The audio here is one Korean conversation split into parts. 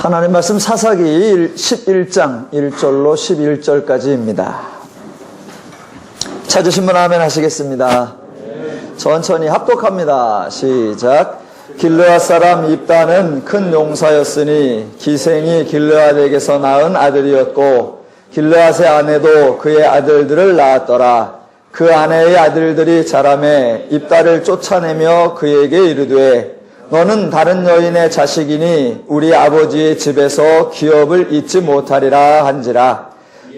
하나님 말씀 사사기 11장 1절로 11절까지입니다. 찾으신 분 아멘 하시겠습니다. 천천히 합독합니다. 시작. 길르앗 사람 입다는 큰 용사였으니 기생이 길르앗에게서 낳은 아들이었고 길르앗의 아내도 그의 아들들을 낳았더라. 그 아내의 아들들이 자라매 입다를 쫓아내며 그에게 이르되 너는 다른 여인의 자식이니 우리 아버지의 집에서 기업을 잊지 못하리라 한지라.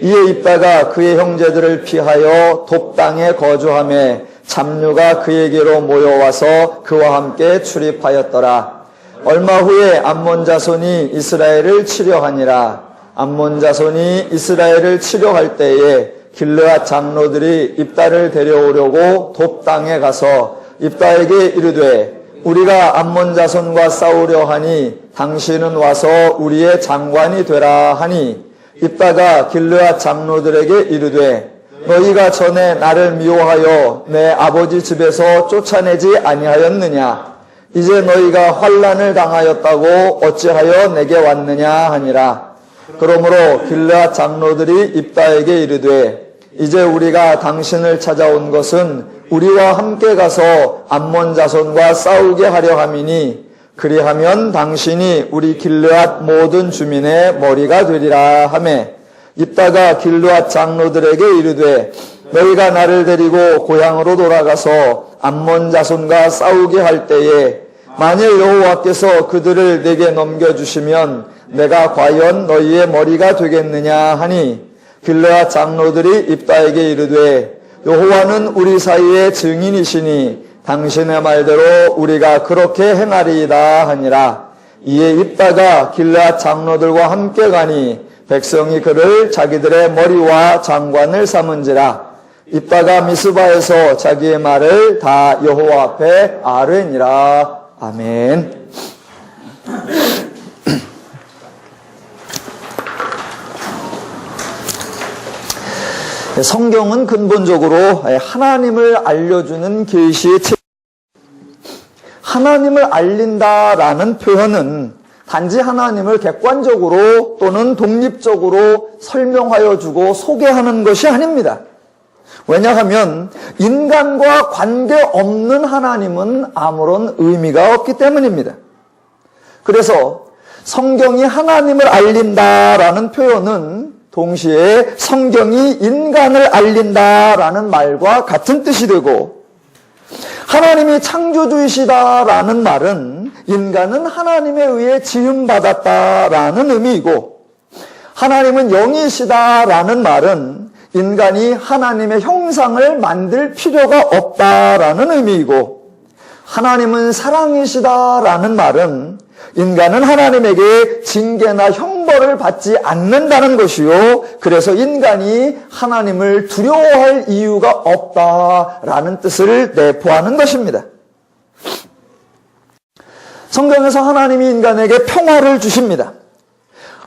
이에 입다가 그의 형제들을 피하여 돕당에 거주하매 잡류가 그에게로 모여와서 그와 함께 출입하였더라. 얼마 후에 암몬 자손이 이스라엘을 치려하니라. 암몬 자손이 이스라엘을 치려할 때에 길르앗 장로들이 입다를 데려오려고 돕당에 가서 입다에게 이르되 우리가 암몬 자손과 싸우려 하니 당신은 와서 우리의 장관이 되라 하니 입다가 길르앗 장로들에게 이르되 너희가 전에 나를 미워하여 내 아버지 집에서 쫓아내지 아니하였느냐? 이제 너희가 환난을 당하였다고 어찌하여 내게 왔느냐 하니라. 그러므로 길르앗 장로들이 입다에게 이르되 이제 우리가 당신을 찾아온 것은 우리와 함께 가서 암몬 자손과 싸우게 하려 함이니 그리하면 당신이 우리 길르앗 모든 주민의 머리가 되리라 하매 입다가 길르앗 장로들에게 이르되 너희가 나를 데리고 고향으로 돌아가서 암몬 자손과 싸우게 할 때에 만일 여호와께서 그들을 내게 넘겨주시면 내가 과연 너희의 머리가 되겠느냐 하니 길르앗 장로들이 입다에게 이르되 여호와는 우리 사이의 증인이시니 당신의 말대로 우리가 그렇게 행하리이다 하니라. 이에 입다가 길르앗 장로들과 함께 가니 백성이 그를 자기들의 머리와 장관을 삼은지라. 입다가 미스바에서 자기의 말을 다 여호와 앞에 아뢰니라. 아멘. 성경은 근본적으로 하나님을 알려주는 계시의 책. 하나님을 알린다라는 표현은 단지 하나님을 객관적으로 또는 독립적으로 설명하여 주고 소개하는 것이 아닙니다. 왜냐하면 인간과 관계없는 하나님은 아무런 의미가 없기 때문입니다. 그래서 성경이 하나님을 알린다라는 표현은 동시에 성경이 인간을 알린다라는 말과 같은 뜻이 되고 하나님이 창조주이시다라는 말은 인간은 하나님에 의해 지음받았다라는 의미이고 하나님은 영이시다라는 말은 인간이 하나님의 형상을 만들 필요가 없다라는 의미이고 하나님은 사랑이시다라는 말은 인간은 하나님에게 징계나 형벌을 받지 않는다는 것이요. 그래서 인간이 하나님을 두려워할 이유가 없다라는 뜻을 내포하는 것입니다. 성경에서 하나님이 인간에게 평화를 주십니다.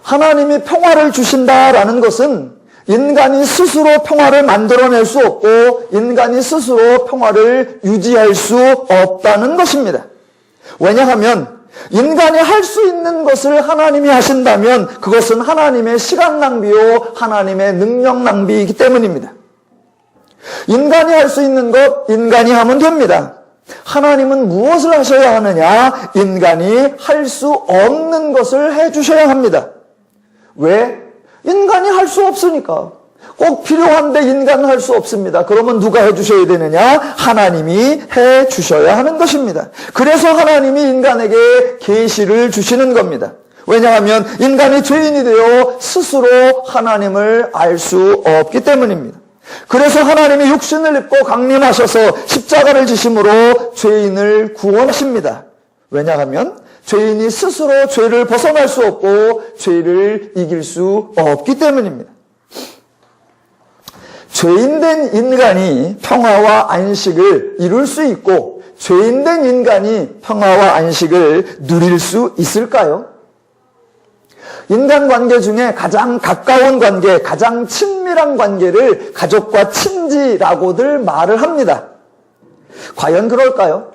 하나님이 평화를 주신다라는 것은 인간이 스스로 평화를 만들어낼 수 없고 인간이 스스로 평화를 유지할 수 없다는 것입니다. 왜냐하면 인간이 할 수 있는 것을 하나님이 하신다면 그것은 하나님의 시간 낭비요 하나님의 능력 낭비이기 때문입니다. 인간이 할 수 있는 것 인간이 하면 됩니다. 하나님은 무엇을 하셔야 하느냐? 인간이 할 수 없는 것을 해주셔야 합니다. 왜? 인간이 할 수 없으니까. 꼭 필요한데 인간은 할 수 없습니다. 그러면 누가 해주셔야 되느냐? 하나님이 해주셔야 하는 것입니다. 그래서 하나님이 인간에게 계시를 주시는 겁니다. 왜냐하면 인간이 죄인이 되어 스스로 하나님을 알 수 없기 때문입니다. 그래서 하나님이 육신을 입고 강림하셔서 십자가를 지심으로 죄인을 구원하십니다. 왜냐하면 죄인이 스스로 죄를 벗어날 수 없고 죄를 이길 수 없기 때문입니다. 죄인된 인간이 평화와 안식을 이룰 수 있고 죄인된 인간이 평화와 안식을 누릴 수 있을까요? 인간관계 중에 가장 가까운 관계, 가장 친밀한 관계를 가족과 친지라고들 말을 합니다. 과연 그럴까요?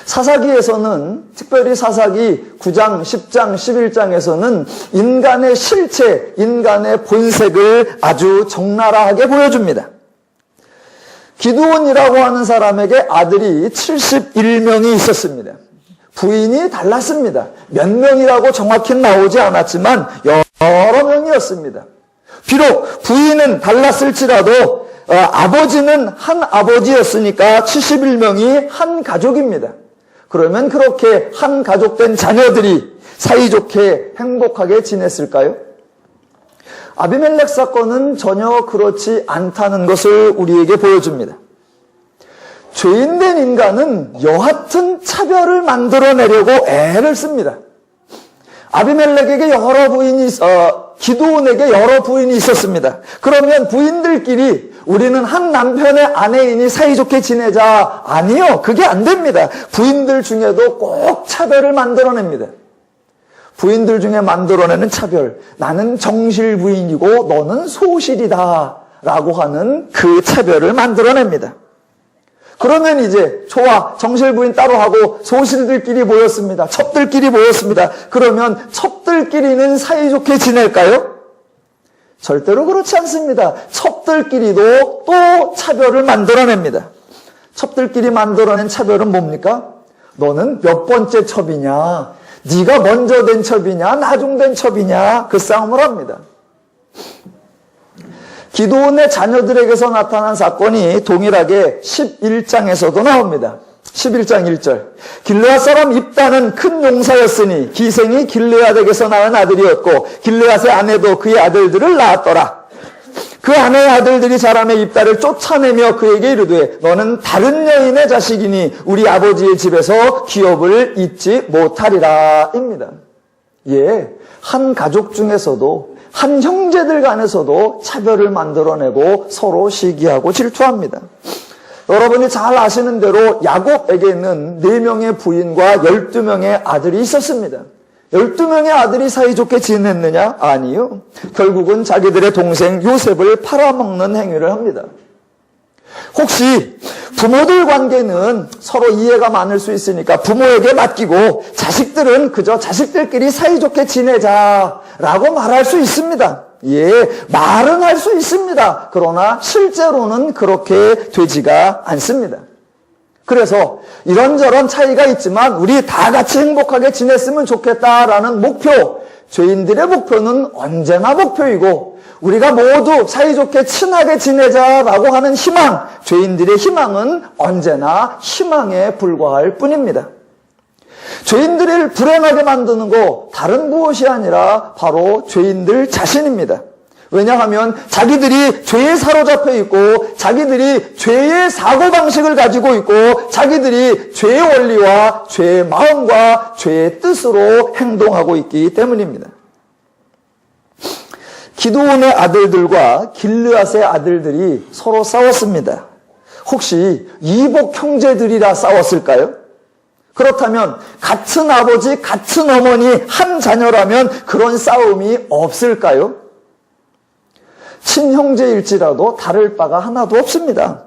사사기에서는, 특별히 사사기 9장, 10장, 11장에서는 인간의 실체, 인간의 본색을 아주 적나라하게 보여줍니다. 기드온이라고 하는 사람에게 아들이 71명이 있었습니다. 부인이 달랐습니다. 몇 명이라고 정확히 나오지 않았지만 여러 명이었습니다. 비록 부인은 달랐을지라도 아버지는 한 아버지였으니까 71명이 한 가족입니다. 그러면 그렇게 한 가족된 자녀들이 사이좋게 행복하게 지냈을까요? 아비멜렉 사건은 전혀 그렇지 않다는 것을 우리에게 보여줍니다. 죄인된 인간은 여하튼 차별을 만들어내려고 애를 씁니다. 아비멜렉에게 여러 부인이 기드온에게 여러 부인이 있었습니다. 그러면 부인들끼리 우리는 한 남편의 아내이니 사이좋게 지내자. 아니요. 그게 안 됩니다. 부인들 중에도 꼭 차별을 만들어냅니다. 부인들 중에 만들어내는 차별. 나는 정실 부인이고 너는 소실이다. 라고 하는 그 차별을 만들어냅니다. 그러면 이제 좋아. 정실 부인 따로 하고 소실들끼리 모였습니다. 첩들끼리 모였습니다. 그러면 첩들끼리는 사이좋게 지낼까요? 절대로 그렇지 않습니다. 첩들끼리도 또 차별을 만들어냅니다. 첩들끼리 만들어낸 차별은 뭡니까? 너는 몇 번째 첩이냐? 네가 먼저 된 첩이냐? 나중된 첩이냐? 그 싸움을 합니다. 기드온의 자녀들에게서 나타난 사건이 동일하게 11장에서도 나옵니다. 11장 1절. 길르앗 사람 입다는 큰 용사였으니 기생이 길르앗에게서 낳은 아들이었고 길르앗의 아내도 그의 아들들을 낳았더라. 그 아내의 아들들이 자라매 입다를 쫓아내며 그에게 이르되 너는 다른 여인의 자식이니 우리 아버지의 집에서 기업을 잊지 못하리라 입니다. 예, 한 가족 중에서도 한 형제들 간에서도 차별을 만들어내고 서로 시기하고 질투합니다. 여러분이 잘 아시는 대로 야곱에게는 4명의 부인과 12명의 아들이 있었습니다. 12명의 아들이 사이좋게 지냈느냐? 아니요. 결국은 자기들의 동생 요셉을 팔아먹는 행위를 합니다. 혹시 부모들 관계는 서로 이해가 많을 수 있으니까 부모에게 맡기고 자식들은 그저 자식들끼리 사이좋게 지내자라고 말할 수 있습니다. 예, 말은 할 수 있습니다. 그러나 실제로는 그렇게 되지가 않습니다. 그래서 이런저런 차이가 있지만 우리 다 같이 행복하게 지냈으면 좋겠다라는 목표, 죄인들의 목표는 언제나 목표이고 우리가 모두 사이좋게 친하게 지내자라고 하는 희망, 죄인들의 희망은 언제나 희망에 불과할 뿐입니다. 죄인들을 불행하게 만드는 거 다른 무엇이 아니라 바로 죄인들 자신입니다. 왜냐하면 자기들이 죄에 사로잡혀 있고 자기들이 죄의 사고방식을 가지고 있고 자기들이 죄의 원리와 죄의 마음과 죄의 뜻으로 행동하고 있기 때문입니다. 기드온의 아들들과 길르앗의 아들들이 서로 싸웠습니다. 혹시 이복 형제들이라 싸웠을까요? 그렇다면 같은 아버지, 같은 어머니, 한 자녀라면 그런 싸움이 없을까요? 친형제일지라도 다를 바가 하나도 없습니다.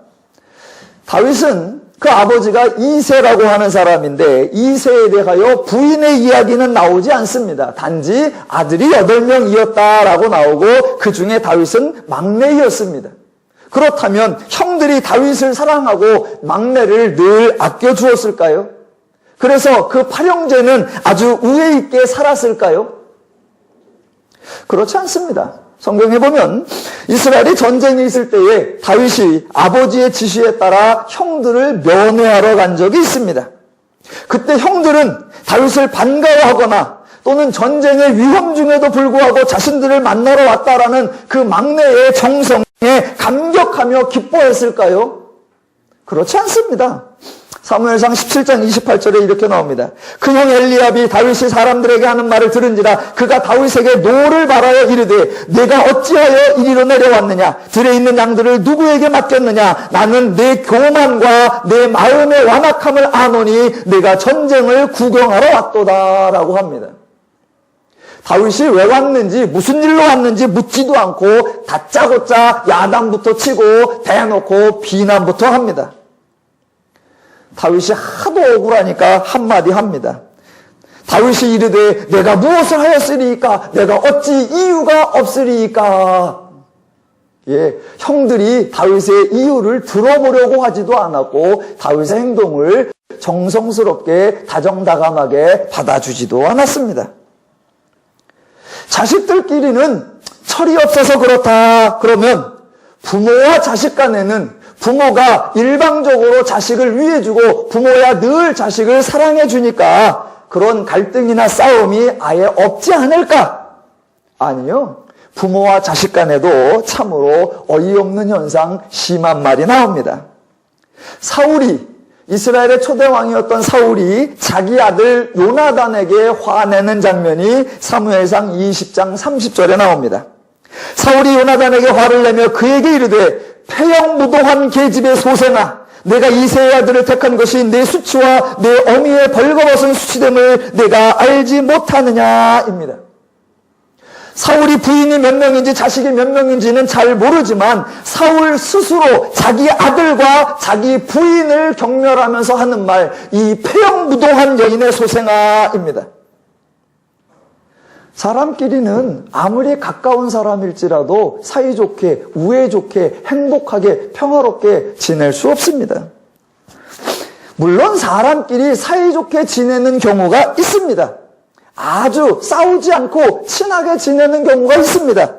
다윗은 그 아버지가 이새라고 하는 사람인데 이새에 대하여 부인의 이야기는 나오지 않습니다. 단지 아들이 8명이었다라고 나오고 그 중에 다윗은 막내였습니다. 그렇다면 형들이 다윗을 사랑하고 막내를 늘 아껴주었을까요? 그래서 그 8형제는 아주 우애 있게 살았을까요? 그렇지 않습니다. 성경에 보면 이스라엘이 전쟁이 있을 때에 다윗이 아버지의 지시에 따라 형들을 면회하러 간 적이 있습니다. 그때 형들은 다윗을 반가워하거나 또는 전쟁의 위험 중에도 불구하고 자신들을 만나러 왔다라는 그 막내의 정성에 감격하며 기뻐했을까요? 그렇지 않습니다. 사무엘상 17장 28절에 이렇게 나옵니다. 그 형 엘리압이 다윗이 사람들에게 하는 말을 들은지라 그가 다윗에게 노를 바라여 이르되 내가 어찌하여 이리로 내려왔느냐 들에 있는 양들을 누구에게 맡겼느냐 나는 내 교만과 내 마음의 완악함을 아노니 내가 전쟁을 구경하러 왔도다 라고 합니다. 다윗이 왜 왔는지 무슨 일로 왔는지 묻지도 않고 다짜고짜 야단부터 치고 대놓고 비난부터 합니다. 다윗이 하도 억울하니까 한마디 합니다. 다윗이 이르되 내가 무엇을 하였으리이까? 내가 어찌 이유가 없으리이까? 예, 형들이 다윗의 이유를 들어보려고 하지도 않았고 다윗의 행동을 정성스럽게 다정다감하게 받아주지도 않았습니다. 자식들끼리는 철이 없어서 그렇다. 그러면 부모와 자식 간에는 부모가 일방적으로 자식을 위해주고 부모야 늘 자식을 사랑해주니까 그런 갈등이나 싸움이 아예 없지 않을까? 아니요. 부모와 자식 간에도 참으로 어이없는 현상 심한 말이 나옵니다. 이스라엘의 초대 왕이었던 사울이 자기 아들 요나단에게 화내는 장면이 사무엘상 20장 30절에 나옵니다. 사울이 요나단에게 화를 내며 그에게 이르되 패역무도한 계집의 소생아, 내가 이새의 아들을 택한 것이 내 수치와 내 어미의 벌거벗은 수치됨을 내가 알지 못하느냐입니다. 사울이 부인이 몇 명인지 자식이 몇 명인지는 잘 모르지만 사울 스스로 자기 아들과 자기 부인을 경멸하면서 하는 말, 이 패역무도한 여인의 소생아입니다. 사람끼리는 아무리 가까운 사람일지라도 사이좋게, 우애좋게, 행복하게, 평화롭게 지낼 수 없습니다. 물론 사람끼리 사이좋게 지내는 경우가 있습니다. 아주 싸우지 않고 친하게 지내는 경우가 있습니다.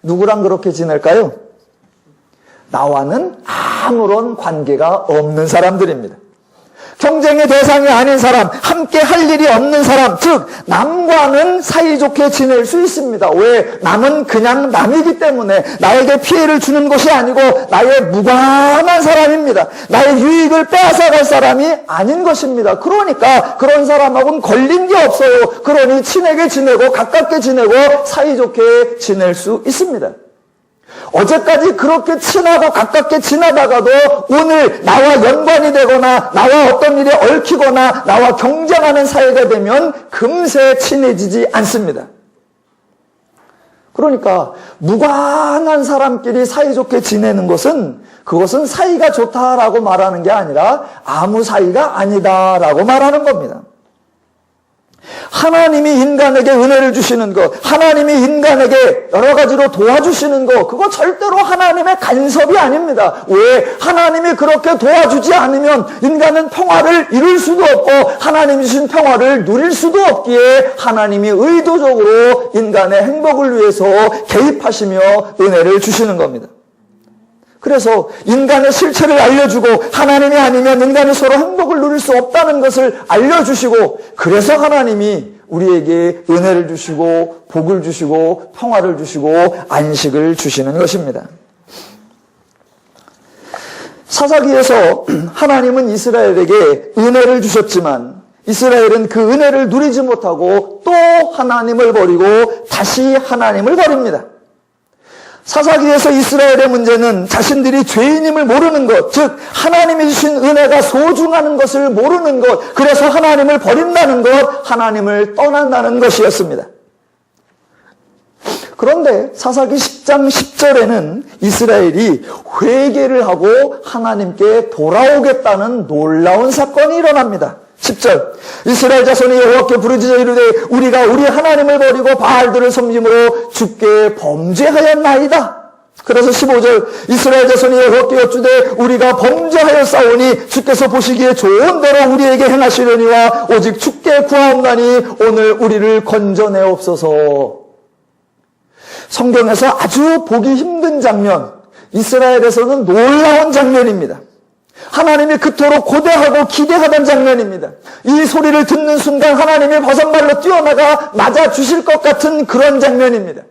누구랑 그렇게 지낼까요? 나와는 아무런 관계가 없는 사람들입니다. 경쟁의 대상이 아닌 사람, 함께 할 일이 없는 사람, 즉 남과는 사이좋게 지낼 수 있습니다. 왜? 남은 그냥 남이기 때문에 나에게 피해를 주는 것이 아니고 나의 무관한 사람입니다. 나의 유익을 빼앗아갈 사람이 아닌 것입니다. 그러니까 그런 사람하고는 걸린 게 없어요. 그러니 친하게 지내고 가깝게 지내고 사이좋게 지낼 수 있습니다. 어제까지 그렇게 친하고 가깝게 지나다가도 오늘 나와 연관이 되거나 나와 어떤 일에 얽히거나 나와 경쟁하는 사이가 되면 금세 친해지지 않습니다. 그러니까 무관한 사람끼리 사이좋게 지내는 그것은 사이가 좋다라고 말하는 게 아니라 아무 사이가 아니다라고 말하는 겁니다. 하나님이 인간에게 은혜를 주시는 것, 하나님이 인간에게 여러 가지로 도와주시는 것, 그거 절대로 하나님의 간섭이 아닙니다. 왜? 하나님이 그렇게 도와주지 않으면 인간은 평화를 이룰 수도 없고 하나님이 주신 평화를 누릴 수도 없기에 하나님이 의도적으로 인간의 행복을 위해서 개입하시며 은혜를 주시는 겁니다. 그래서 인간의 실체를 알려주고 하나님이 아니면 인간이 서로 행복을 누릴 수 없다는 것을 알려주시고 그래서 하나님이 우리에게 은혜를 주시고 복을 주시고 평화를 주시고 안식을 주시는 것입니다. 사사기에서 하나님은 이스라엘에게 은혜를 주셨지만 이스라엘은 그 은혜를 누리지 못하고 또 하나님을 버리고 다시 하나님을 버립니다. 사사기에서 이스라엘의 문제는 자신들이 죄인임을 모르는 것, 즉 하나님이 주신 은혜가 소중한 것을 모르는 것, 그래서 하나님을 버린다는 것, 하나님을 떠난다는 것이었습니다. 그런데 사사기 10장 10절에는 이스라엘이 회개를 하고 하나님께 돌아오겠다는 놀라운 사건이 일어납니다. 10절 이스라엘 자손이 여호와께 부르짖어 이르되 우리가 우리 하나님을 버리고 바알들을 섬김으로 주께 범죄하였나이다. 그래서 15절 이스라엘 자손이 여호와께 여쭈되 우리가 범죄하였사오니 주께서 보시기에 좋은 대로 우리에게 행하시려니와 오직 주께 구하옵나니 오늘 우리를 건져내옵소서. 성경에서 아주 보기 힘든 장면, 이스라엘에서는 놀라운 장면입니다. 하나님이 그토록 고대하고 기대하던 장면입니다. 이 소리를 듣는 순간 하나님이 버선발로 뛰어나가 맞아주실 것 같은 그런 장면입니다.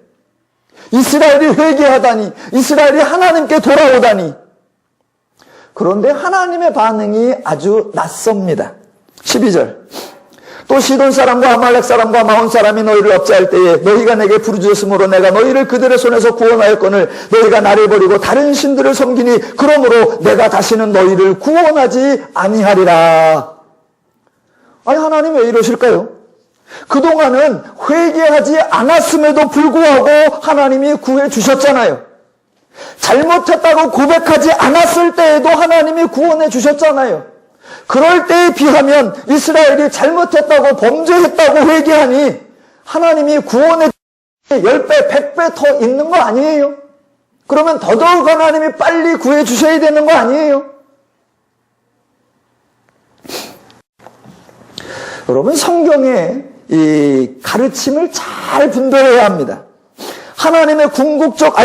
이스라엘이 회개하다니, 이스라엘이 하나님께 돌아오다니. 그런데 하나님의 반응이 아주 낯섭니다. 12절 또 시돈 사람과 아말렉 사람과 마온 사람이 너희를 업자할 때에 너희가 내게 부르짖었으므로 내가 너희를 그들의 손에서 구원하였거늘 너희가 나를 버리고 다른 신들을 섬기니 그러므로 내가 다시는 너희를 구원하지 아니하리라. 아니 하나님 왜 이러실까요? 그동안은 회개하지 않았음에도 불구하고 하나님이 구해 주셨잖아요. 잘못했다고 고백하지 않았을 때에도 하나님이 구원해 주셨잖아요. 그럴 때에 비하면 이스라엘이 잘못했다고 범죄했다고 회개하니 하나님이 구원의 10배, 100배 더 있는 거 아니에요? 그러면 더더욱 하나님이 빨리 구해 주셔야 되는 거 아니에요? 여러분, 성경의 이 가르침을 잘 분별해야 합니다. 하나님의 궁극적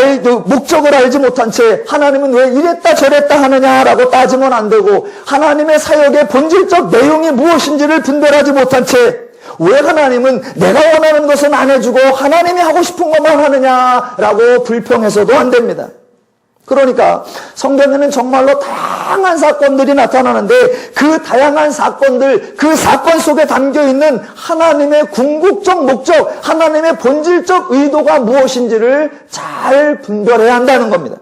목적을 알지 못한 채 하나님은 왜 이랬다 저랬다 하느냐라고 따지면 안 되고, 하나님의 사역의 본질적 내용이 무엇인지를 분별하지 못한 채 왜 하나님은 내가 원하는 것은 안 해주고 하나님이 하고 싶은 것만 하느냐라고 불평해서도 안 됩니다. 그러니까 성경에는 정말로 다양한 사건들이 나타나는데 그 다양한 사건들, 그 사건 속에 담겨있는 하나님의 궁극적 목적, 하나님의 본질적 의도가 무엇인지를 잘 분별해야 한다는 겁니다.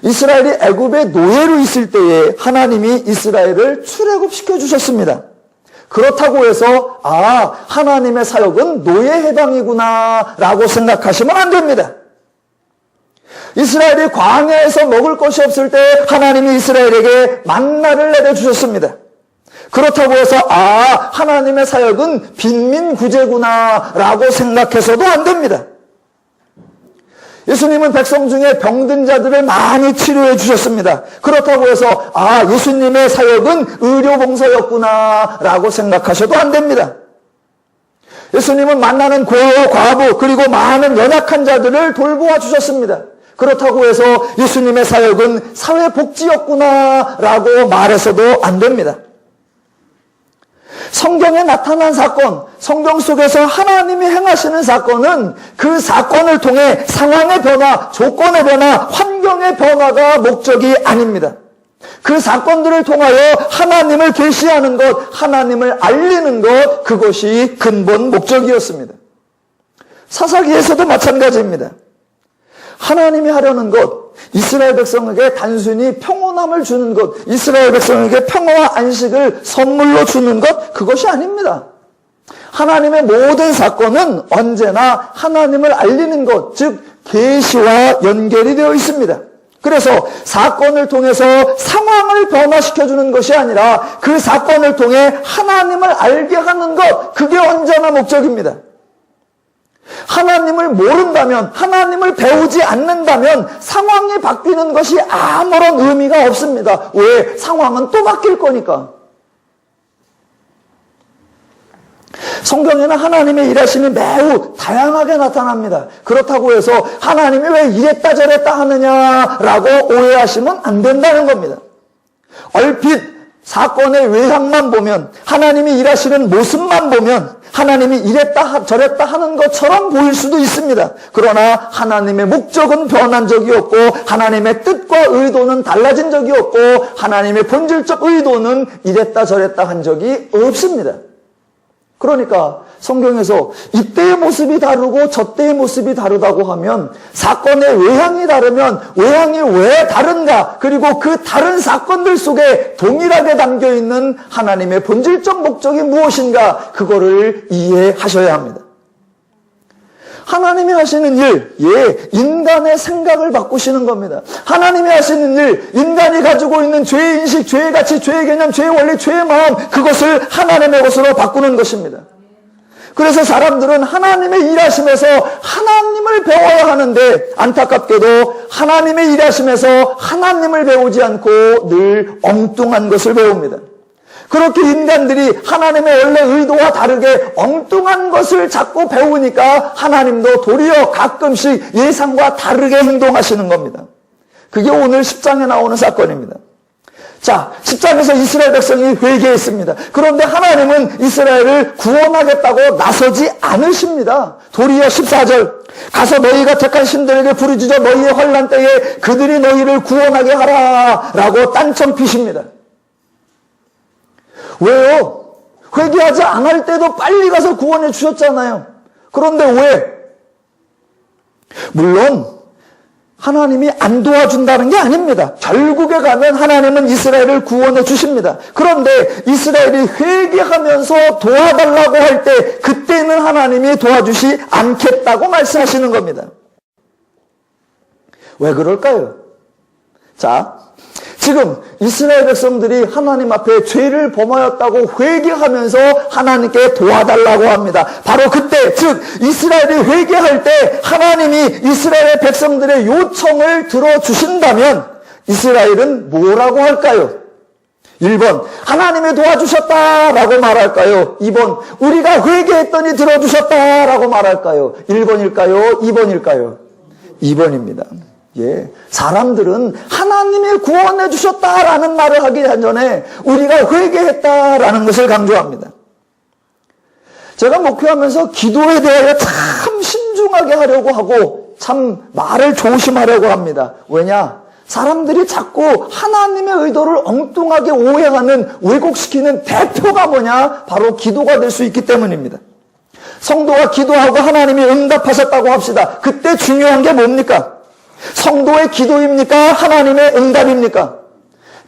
이스라엘이 애굽의 노예로 있을 때에 하나님이 이스라엘을 출애굽시켜 주셨습니다. 그렇다고 해서 하나님의 사역은 노예 해방이구나 라고 생각하시면 안 됩니다. 이스라엘이 광야에서 먹을 것이 없을 때 하나님이 이스라엘에게 만나를 내려주셨습니다. 그렇다고 해서 하나님의 사역은 빈민 구제구나 라고 생각해서도 안 됩니다. 예수님은 백성 중에 병든 자들을 많이 치료해 주셨습니다. 그렇다고 해서 예수님의 사역은 의료봉사였구나 라고 생각하셔도 안 됩니다. 예수님은 만나는 고요, 과부, 그리고 많은 연약한 자들을 돌보아 주셨습니다. 그렇다고 해서 예수님의 사역은 사회복지였구나 라고 말해서도 안 됩니다. 성경에 나타난 사건, 성경 속에서 하나님이 행하시는 사건은 그 사건을 통해 상황의 변화, 조건의 변화, 환경의 변화가 목적이 아닙니다. 그 사건들을 통하여 하나님을 계시하는 것, 하나님을 알리는 것, 그것이 근본 목적이었습니다. 사사기에서도 마찬가지입니다. 하나님이 하려는 것, 이스라엘 백성에게 단순히 평온함을 주는 것, 이스라엘 백성에게 평화와 안식을 선물로 주는 것, 그것이 아닙니다. 하나님의 모든 사건은 언제나 하나님을 알리는 것, 즉 계시와 연결이 되어 있습니다. 그래서 사건을 통해서 상황을 변화시켜주는 것이 아니라 그 사건을 통해 하나님을 알게 하는 것, 그게 언제나 목적입니다. 하나님을 모른다면, 하나님을 배우지 않는다면 상황이 바뀌는 것이 아무런 의미가 없습니다. 왜? 상황은 또 바뀔 거니까. 성경에는 하나님의 일하심이 매우 다양하게 나타납니다. 그렇다고 해서 하나님이 왜 이랬다 저랬다 하느냐라고 오해하시면 안 된다는 겁니다. 얼핏 사건의 외향만 보면, 하나님이 일하시는 모습만 보면 하나님이 이랬다 저랬다 하는 것처럼 보일 수도 있습니다. 그러나 하나님의 목적은 변한 적이 없고 하나님의 뜻과 의도는 달라진 적이 없고 하나님의 본질적 의도는 이랬다 저랬다 한 적이 없습니다. 그러니까 성경에서 이때의 모습이 다르고 저때의 모습이 다르다고 하면 사건의 외향이 다르면 외향이 왜 다른가, 그리고 그 다른 사건들 속에 동일하게 담겨있는 하나님의 본질적 목적이 무엇인가, 그거를 이해하셔야 합니다. 하나님이 하시는 일, 인간의 생각을 바꾸시는 겁니다. 하나님이 하시는 일, 인간이 가지고 있는 죄의 인식, 죄의 가치, 죄의 개념, 죄의 원리, 죄의 마음, 그것을 하나님의 것으로 바꾸는 것입니다. 그래서 사람들은 하나님의 일하심에서 하나님을 배워야 하는데 안타깝게도 하나님의 일하심에서 하나님을 배우지 않고 늘 엉뚱한 것을 배웁니다. 그렇게 인간들이 하나님의 원래 의도와 다르게 엉뚱한 것을 자꾸 배우니까 하나님도 도리어 가끔씩 예상과 다르게 행동하시는 겁니다. 그게 오늘 10장에 나오는 사건입니다. 자, 10장에서 이스라엘 백성이 회개했습니다. 그런데 하나님은 이스라엘을 구원하겠다고 나서지 않으십니다. 도리어 14절, 가서 너희가 택한 신들에게 부르짖어 너희의 환난 때에 그들이 너희를 구원하게 하라 라고 딴청 피십니다. 왜요? 회개하지 않을 때도 빨리 가서 구원해 주셨잖아요. 그런데 왜? 물론 하나님이 안 도와준다는 게 아닙니다. 결국에 가면 하나님은 이스라엘을 구원해 주십니다. 그런데 이스라엘이 회개하면서 도와달라고 할 때 그때는 하나님이 도와주시 않겠다고 말씀하시는 겁니다. 왜 그럴까요? 자, 지금 이스라엘 백성들이 하나님 앞에 죄를 범하였다고 회개하면서 하나님께 도와달라고 합니다. 바로 그때, 즉 이스라엘이 회개할 때 하나님이 이스라엘 백성들의 요청을 들어주신다면 이스라엘은 뭐라고 할까요? 1번, 하나님이 도와주셨다라고 말할까요? 2번, 우리가 회개했더니 들어주셨다라고 말할까요? 1번일까요? 2번일까요? 2번입니다. 예, 사람들은 하나님이 구원해 주셨다라는 말을 하기 전에 우리가 회개했다라는 것을 강조합니다. 제가 목회하면서 기도에 대하여 참 신중하게 하려고 하고 참 말을 조심하려고 합니다. 왜냐? 사람들이 자꾸 하나님의 의도를 엉뚱하게 오해하는, 왜곡시키는 대표가 뭐냐? 바로 기도가 될 수 있기 때문입니다. 성도가 기도하고 하나님이 응답하셨다고 합시다. 그때 중요한 게 뭡니까? 성도의 기도입니까? 하나님의 응답입니까?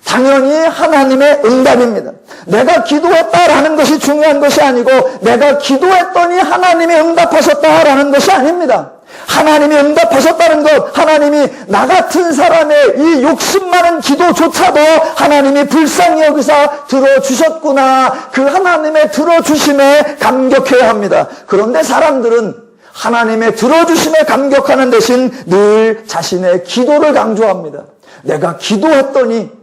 당연히 하나님의 응답입니다. 내가 기도했다라는 것이 중요한 것이 아니고 내가 기도했더니 하나님이 응답하셨다라는 것이 아닙니다. 하나님이 응답하셨다는 것, 하나님이 나 같은 사람의 이 욕심 많은 기도조차도 하나님이 불쌍히 여기사 들어주셨구나, 그 하나님의 들어주심에 감격해야 합니다. 그런데 사람들은 하나님의 들어주심에 감격하는 대신 늘 자신의 기도를 강조합니다. 내가 기도했더니,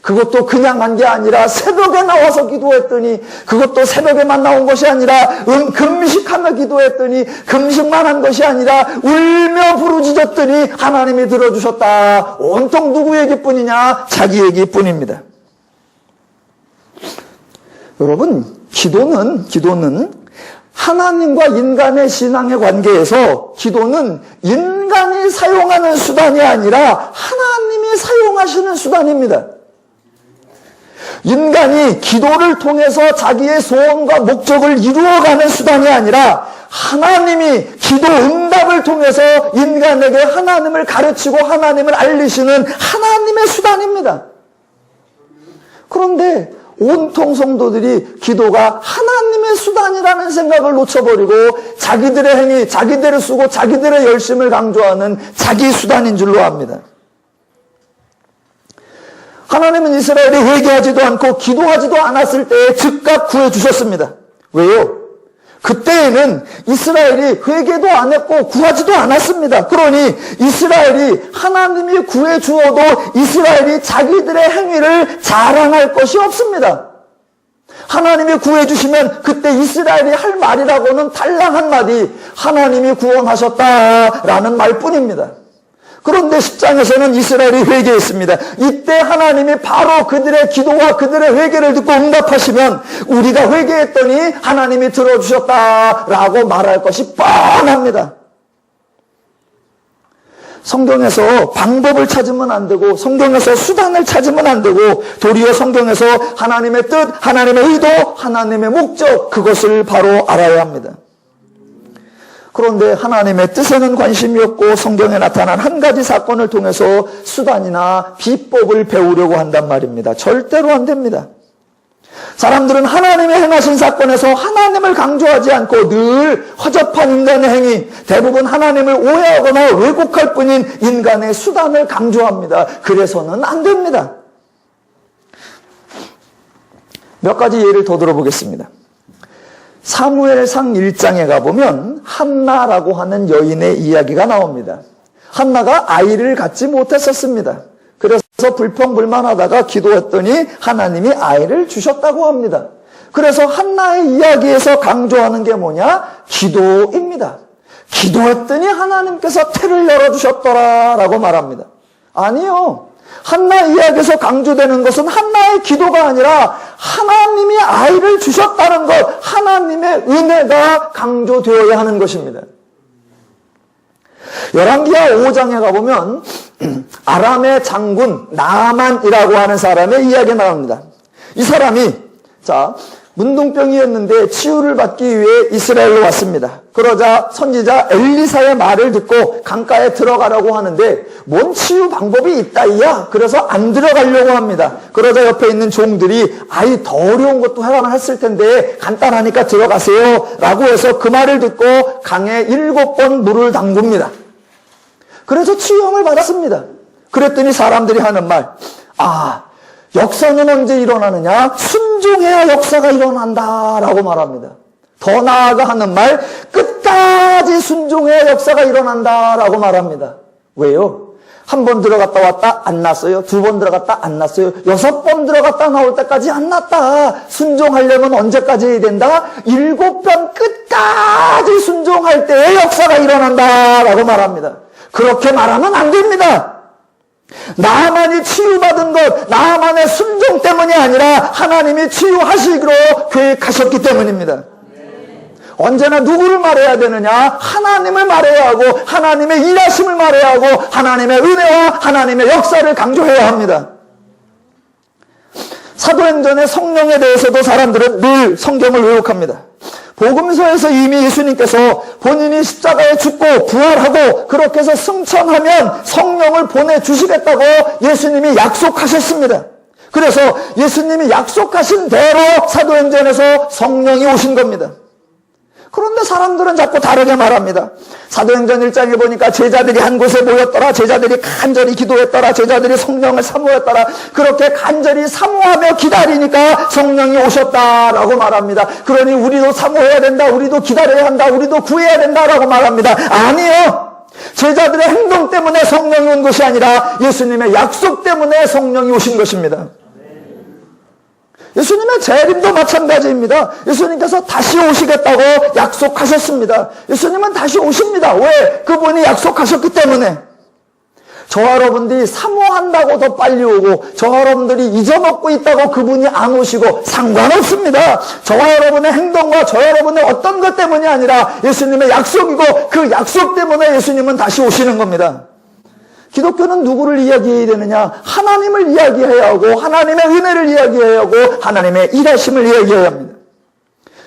그것도 그냥 한 게 아니라 새벽에 나와서 기도했더니, 그것도 새벽에만 나온 것이 아니라 금식하며 기도했더니, 금식만 한 것이 아니라 울며 부르짖었더니 하나님이 들어주셨다. 온통 누구 얘기뿐이냐? 자기 얘기뿐입니다. 여러분, 기도는 하나님과 인간의 신앙의 관계에서 기도는 인간이 사용하는 수단이 아니라 하나님이 사용하시는 수단입니다. 인간이 기도를 통해서 자기의 소원과 목적을 이루어가는 수단이 아니라 하나님이 기도 응답을 통해서 인간에게 하나님을 가르치고 하나님을 알리시는 하나님의 수단입니다. 그런데 온통 성도들이 기도가 하나님의 수단이라는 생각을 놓쳐버리고 자기들의 행위, 자기들을 쓰고 자기들의 열심을 강조하는 자기 수단인 줄로 압니다. 하나님은 이스라엘이 회개하지도 않고 기도하지도 않았을 때에 즉각 구해주셨습니다. 왜요? 그때에는 이스라엘이 회개도 안 했고 구하지도 않았습니다. 그러니 이스라엘이 하나님이 구해주어도 이스라엘이 자기들의 행위를 자랑할 것이 없습니다. 하나님이 구해주시면 그때 이스라엘이 할 말이라고는 달랑 한마디, 하나님이 구원하셨다라는 말뿐입니다. 그런데 10장에서는 이스라엘이 회개했습니다. 이때 하나님이 바로 그들의 기도와 그들의 회개를 듣고 응답하시면 우리가 회개했더니 하나님이 들어주셨다라고 말할 것이 뻔합니다. 성경에서 방법을 찾으면 안 되고 성경에서 수단을 찾으면 안 되고 도리어 성경에서 하나님의 뜻, 하나님의 의도, 하나님의 목적, 그것을 바로 알아야 합니다. 그런데 하나님의 뜻에는 관심이 없고 성경에 나타난 한 가지 사건을 통해서 수단이나 비법을 배우려고 한단 말입니다. 절대로 안 됩니다. 사람들은 하나님의 행하신 사건에서 하나님을 강조하지 않고 늘 허접한 인간의 행위, 대부분 하나님을 오해하거나 왜곡할 뿐인 인간의 수단을 강조합니다. 그래서는 안 됩니다. 몇 가지 예를 더 들어보겠습니다. 사무엘상 1장에 가보면 한나라고 하는 여인의 이야기가 나옵니다. 한나가 아이를 갖지 못했었습니다. 그래서 불평불만하다가 기도했더니 하나님이 아이를 주셨다고 합니다. 그래서 한나의 이야기에서 강조하는 게 뭐냐? 기도입니다. 기도했더니 하나님께서 태를 열어주셨더라라고 말합니다. 아니요. 한나 이야기에서 강조되는 것은 한나의 기도가 아니라 하나님이 아이를 주셨다는 것, 하나님의 은혜가 강조되어야 하는 것입니다. 열왕기하 5장에 가보면 아람의 장군 나만이라고 하는 사람의 이야기가 나옵니다. 이 사람이 문둥병이었는데 치유를 받기 위해 이스라엘로 왔습니다. 그러자 선지자 엘리사의 말을 듣고 강가에 들어가라고 하는데 뭔 치유 방법이 있다이야? 그래서 안 들어가려고 합니다. 그러자 옆에 있는 종들이 아이 더 어려운 것도 해가만 했을 텐데 간단하니까 들어가세요 라고 해서 그 말을 듣고 강에 7번 물을 담굽니다. 그래서 치유함을 받았습니다. 그랬더니 사람들이 하는 말, 역사는 언제 일어나느냐? 순종해야 역사가 일어난다라고 말합니다. 더 나아가 하는 말, 끝까지 순종해야 역사가 일어난다라고 말합니다. 왜요? 한 번 들어갔다 왔다 안 났어요. 두 번 들어갔다 안 났어요. 6번 들어갔다 나올 때까지 안 났다. 순종하려면 언제까지 해야 된다? 7번 끝까지 순종할 때에 역사가 일어난다라고 말합니다. 그렇게 말하면 안 됩니다. 나만이 치유받은 것, 나만의 순종 때문이 아니라 하나님이 치유하시기로 계획하셨기 때문입니다. 언제나 누구를 말해야 되느냐? 하나님을 말해야 하고 하나님의 일하심을 말해야 하고 하나님의 은혜와 하나님의 역사를 강조해야 합니다. 사도행전의 성령에 대해서도 사람들은 늘 성경을 왜곡합니다. 복음서에서 이미 예수님께서 본인이 십자가에 죽고 부활하고 그렇게 해서 승천하면 성령을 보내주시겠다고 예수님이 약속하셨습니다. 그래서 예수님이 약속하신 대로 사도행전에서 성령이 오신 겁니다. 그런데 사람들은 자꾸 다르게 말합니다. 사도행전 1장에 보니까 제자들이 한 곳에 모였더라. 제자들이 간절히 기도했더라. 제자들이 성령을 사모했더라. 그렇게 간절히 사모하며 기다리니까 성령이 오셨다라고 말합니다. 그러니 우리도 사모해야 된다. 우리도 기다려야 한다. 우리도 구해야 된다라고 말합니다. 아니요. 제자들의 행동 때문에 성령이 온 것이 아니라 예수님의 약속 때문에 성령이 오신 것입니다. 예수님의 재림도 마찬가지입니다. 예수님께서 다시 오시겠다고 약속하셨습니다. 예수님은 다시 오십니다. 왜? 그분이 약속하셨기 때문에. 저와 여러분들이 사모한다고 더 빨리 오고 저와 여러분들이 잊어먹고 있다고 그분이 안 오시고 상관없습니다. 저와 여러분의 행동과 저와 여러분의 어떤 것 때문이 아니라 예수님의 약속이고 그 약속 때문에 예수님은 다시 오시는 겁니다. 기독교는 누구를 이야기해야 되느냐? 하나님을 이야기해야 하고 하나님의 은혜를 이야기해야 하고 하나님의 일하심을 이야기해야 합니다.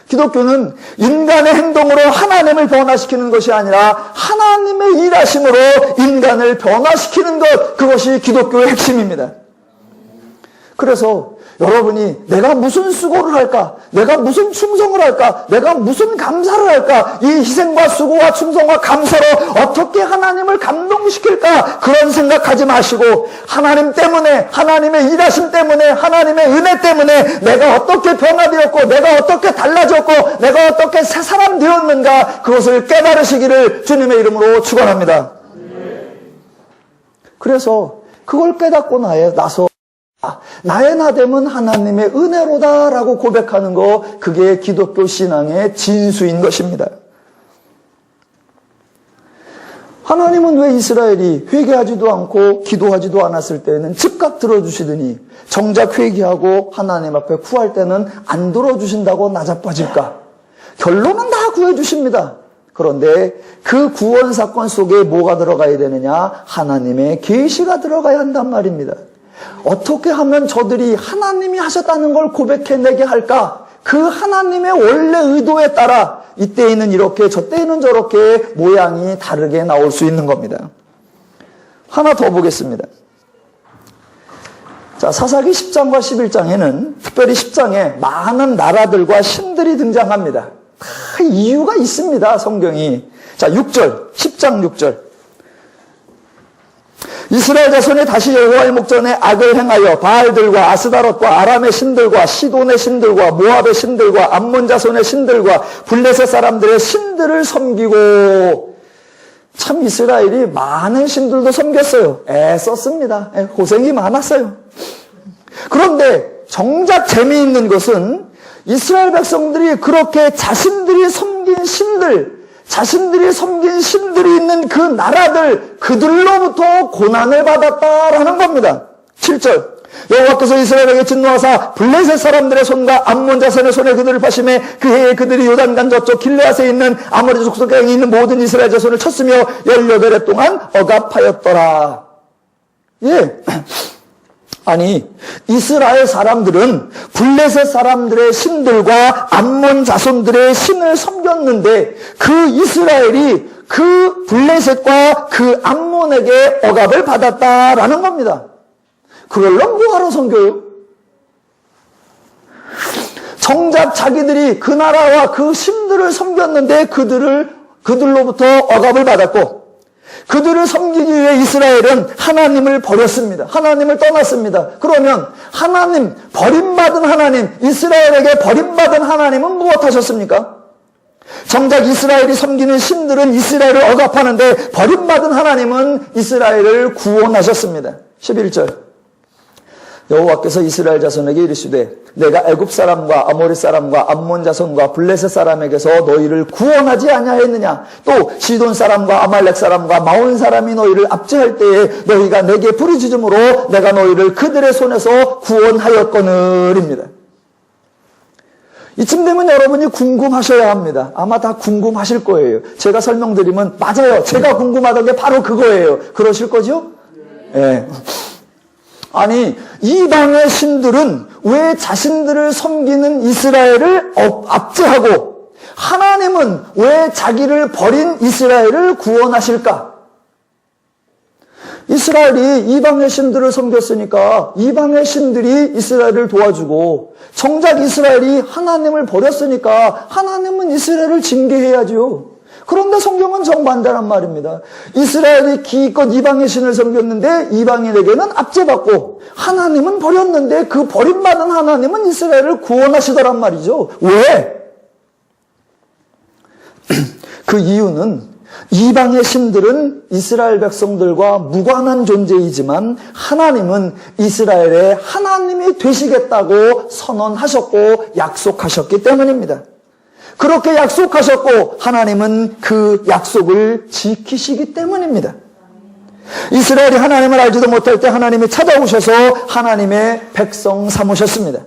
기독교는 인간의 행동으로 하나님을 변화시키는 것이 아니라 하나님의 일하심으로 인간을 변화시키는 것, 그것이 기독교의 핵심입니다. 그래서 여러분이 내가 무슨 수고를 할까? 내가 무슨 충성을 할까? 내가 무슨 감사를 할까? 이 희생과 수고와 충성과 감사로 어떻게 하나님을 감동시킬까? 그런 생각하지 마시고 하나님 때문에, 하나님의 일하심 때문에, 하나님의 은혜 때문에 내가 어떻게 변화되었고 내가 어떻게 달라졌고 내가 어떻게 새 사람 되었는가, 그것을 깨달으시기를 주님의 이름으로 축원합니다. 그래서 그걸 깨닫고 나서 나의 나됨은 하나님의 은혜로다라고 고백하는 거, 그게 기독교 신앙의 진수인 것입니다. 하나님은 왜 이스라엘이 회개하지도 않고 기도하지도 않았을 때는 즉각 들어주시더니 정작 회개하고 하나님 앞에 구할 때는 안 들어주신다고 나자빠질까? 결론은 다 구해주십니다. 그런데 그 구원 사건 속에 뭐가 들어가야 되느냐? 하나님의 계시가 들어가야 한단 말입니다. 어떻게 하면 저들이 하나님이 하셨다는 걸 고백해내게 할까? 그 하나님의 원래 의도에 따라 이때에는 이렇게 저때에는 저렇게 모양이 다르게 나올 수 있는 겁니다. 하나 더 보겠습니다. 자, 사사기 10장과 11장에는 특별히 10장에 많은 나라들과 신들이 등장합니다. 다 이유가 있습니다, 성경이. 자, 6절, 10장 6절. 이스라엘 자손이 다시 여호와의 목전에 악을 행하여 바알들과 아스다롯과 아람의 신들과 시돈의 신들과 모압의 신들과 암몬 자손의 신들과 블레셋 사람들의 신들을 섬기고, 참 이스라엘이 많은 신들도 섬겼어요. 애썼습니다. 고생이 많았어요. 그런데 정작 재미있는 것은 이스라엘 백성들이 그렇게 자신들이 섬긴 신들이 있는 그 나라들, 그들로부터 고난을 받았다라는 겁니다. 7절. 여호와께서 이스라엘에게 진노하사 블레셋 사람들의 손과 암몬 자손의 손에 그들을 파심해 그 해에 그들이 요단강 저쪽 길르앗에 있는 아모리 족속에 있는 모든 이스라엘 자손을 쳤으며 18해 동안 억압하였더라. 예. 아니, 이스라엘 사람들은 블레셋 사람들의 신들과 암몬 자손들의 신을 섬겼는데 그 이스라엘이 그 블레셋과 그 암몬에게 억압을 받았다라는 겁니다. 그걸로 뭐하러 섬겨요? 정작 자기들이 그 나라와 그 신들을 섬겼는데 그들로부터 억압을 받았고, 그들을 섬기기 위해 이스라엘은 하나님을 버렸습니다. 하나님을 떠났습니다. 그러면 하나님, 버림받은 하나님, 이스라엘에게 버림받은 하나님은 무엇하셨습니까? 정작 이스라엘이 섬기는 신들은 이스라엘을 억압하는데 버림받은 하나님은 이스라엘을 구원하셨습니다. 11절 여호와께서 이스라엘 자손에게 이르시되 내가 애굽 사람과 아모리 사람과 암몬 자손과 블레셋 사람에게서 너희를 구원하지 아니하였느냐. 또 시돈 사람과 아말렉 사람과 마온 사람이 너희를 압제할 때에 너희가 내게 부르짖음으로 내가 너희를 그들의 손에서 구원하였거늘입니다. 이쯤 되면 여러분이 궁금하셔야 합니다. 아마 다 궁금하실 거예요. 제가 설명드리면 맞아요. 제가 궁금하던 게 바로 그거예요. 그러실 거죠? 네. 아니, 이방의 신들은 왜 자신들을 섬기는 이스라엘을 압제하고 하나님은 왜 자기를 버린 이스라엘을 구원하실까? 이스라엘이 이방의 신들을 섬겼으니까 이방의 신들이 이스라엘을 도와주고 정작 이스라엘이 하나님을 버렸으니까 하나님은 이스라엘을 징계해야죠. 그런데 성경은 정반대란 말입니다. 이스라엘이 기껏 이방의 신을 섬겼는데 이방인에게는 압제받고 하나님은 버렸는데 그 버림받은 하나님은 이스라엘을 구원하시더란 말이죠. 왜? 그 이유는 이방의 신들은 이스라엘 백성들과 무관한 존재이지만 하나님은 이스라엘의 하나님이 되시겠다고 선언하셨고 약속하셨기 때문입니다. 그렇게 약속하셨고 하나님은 그 약속을 지키시기 때문입니다. 이스라엘이 하나님을 알지도 못할 때 하나님이 찾아오셔서 하나님의 백성 삼으셨습니다.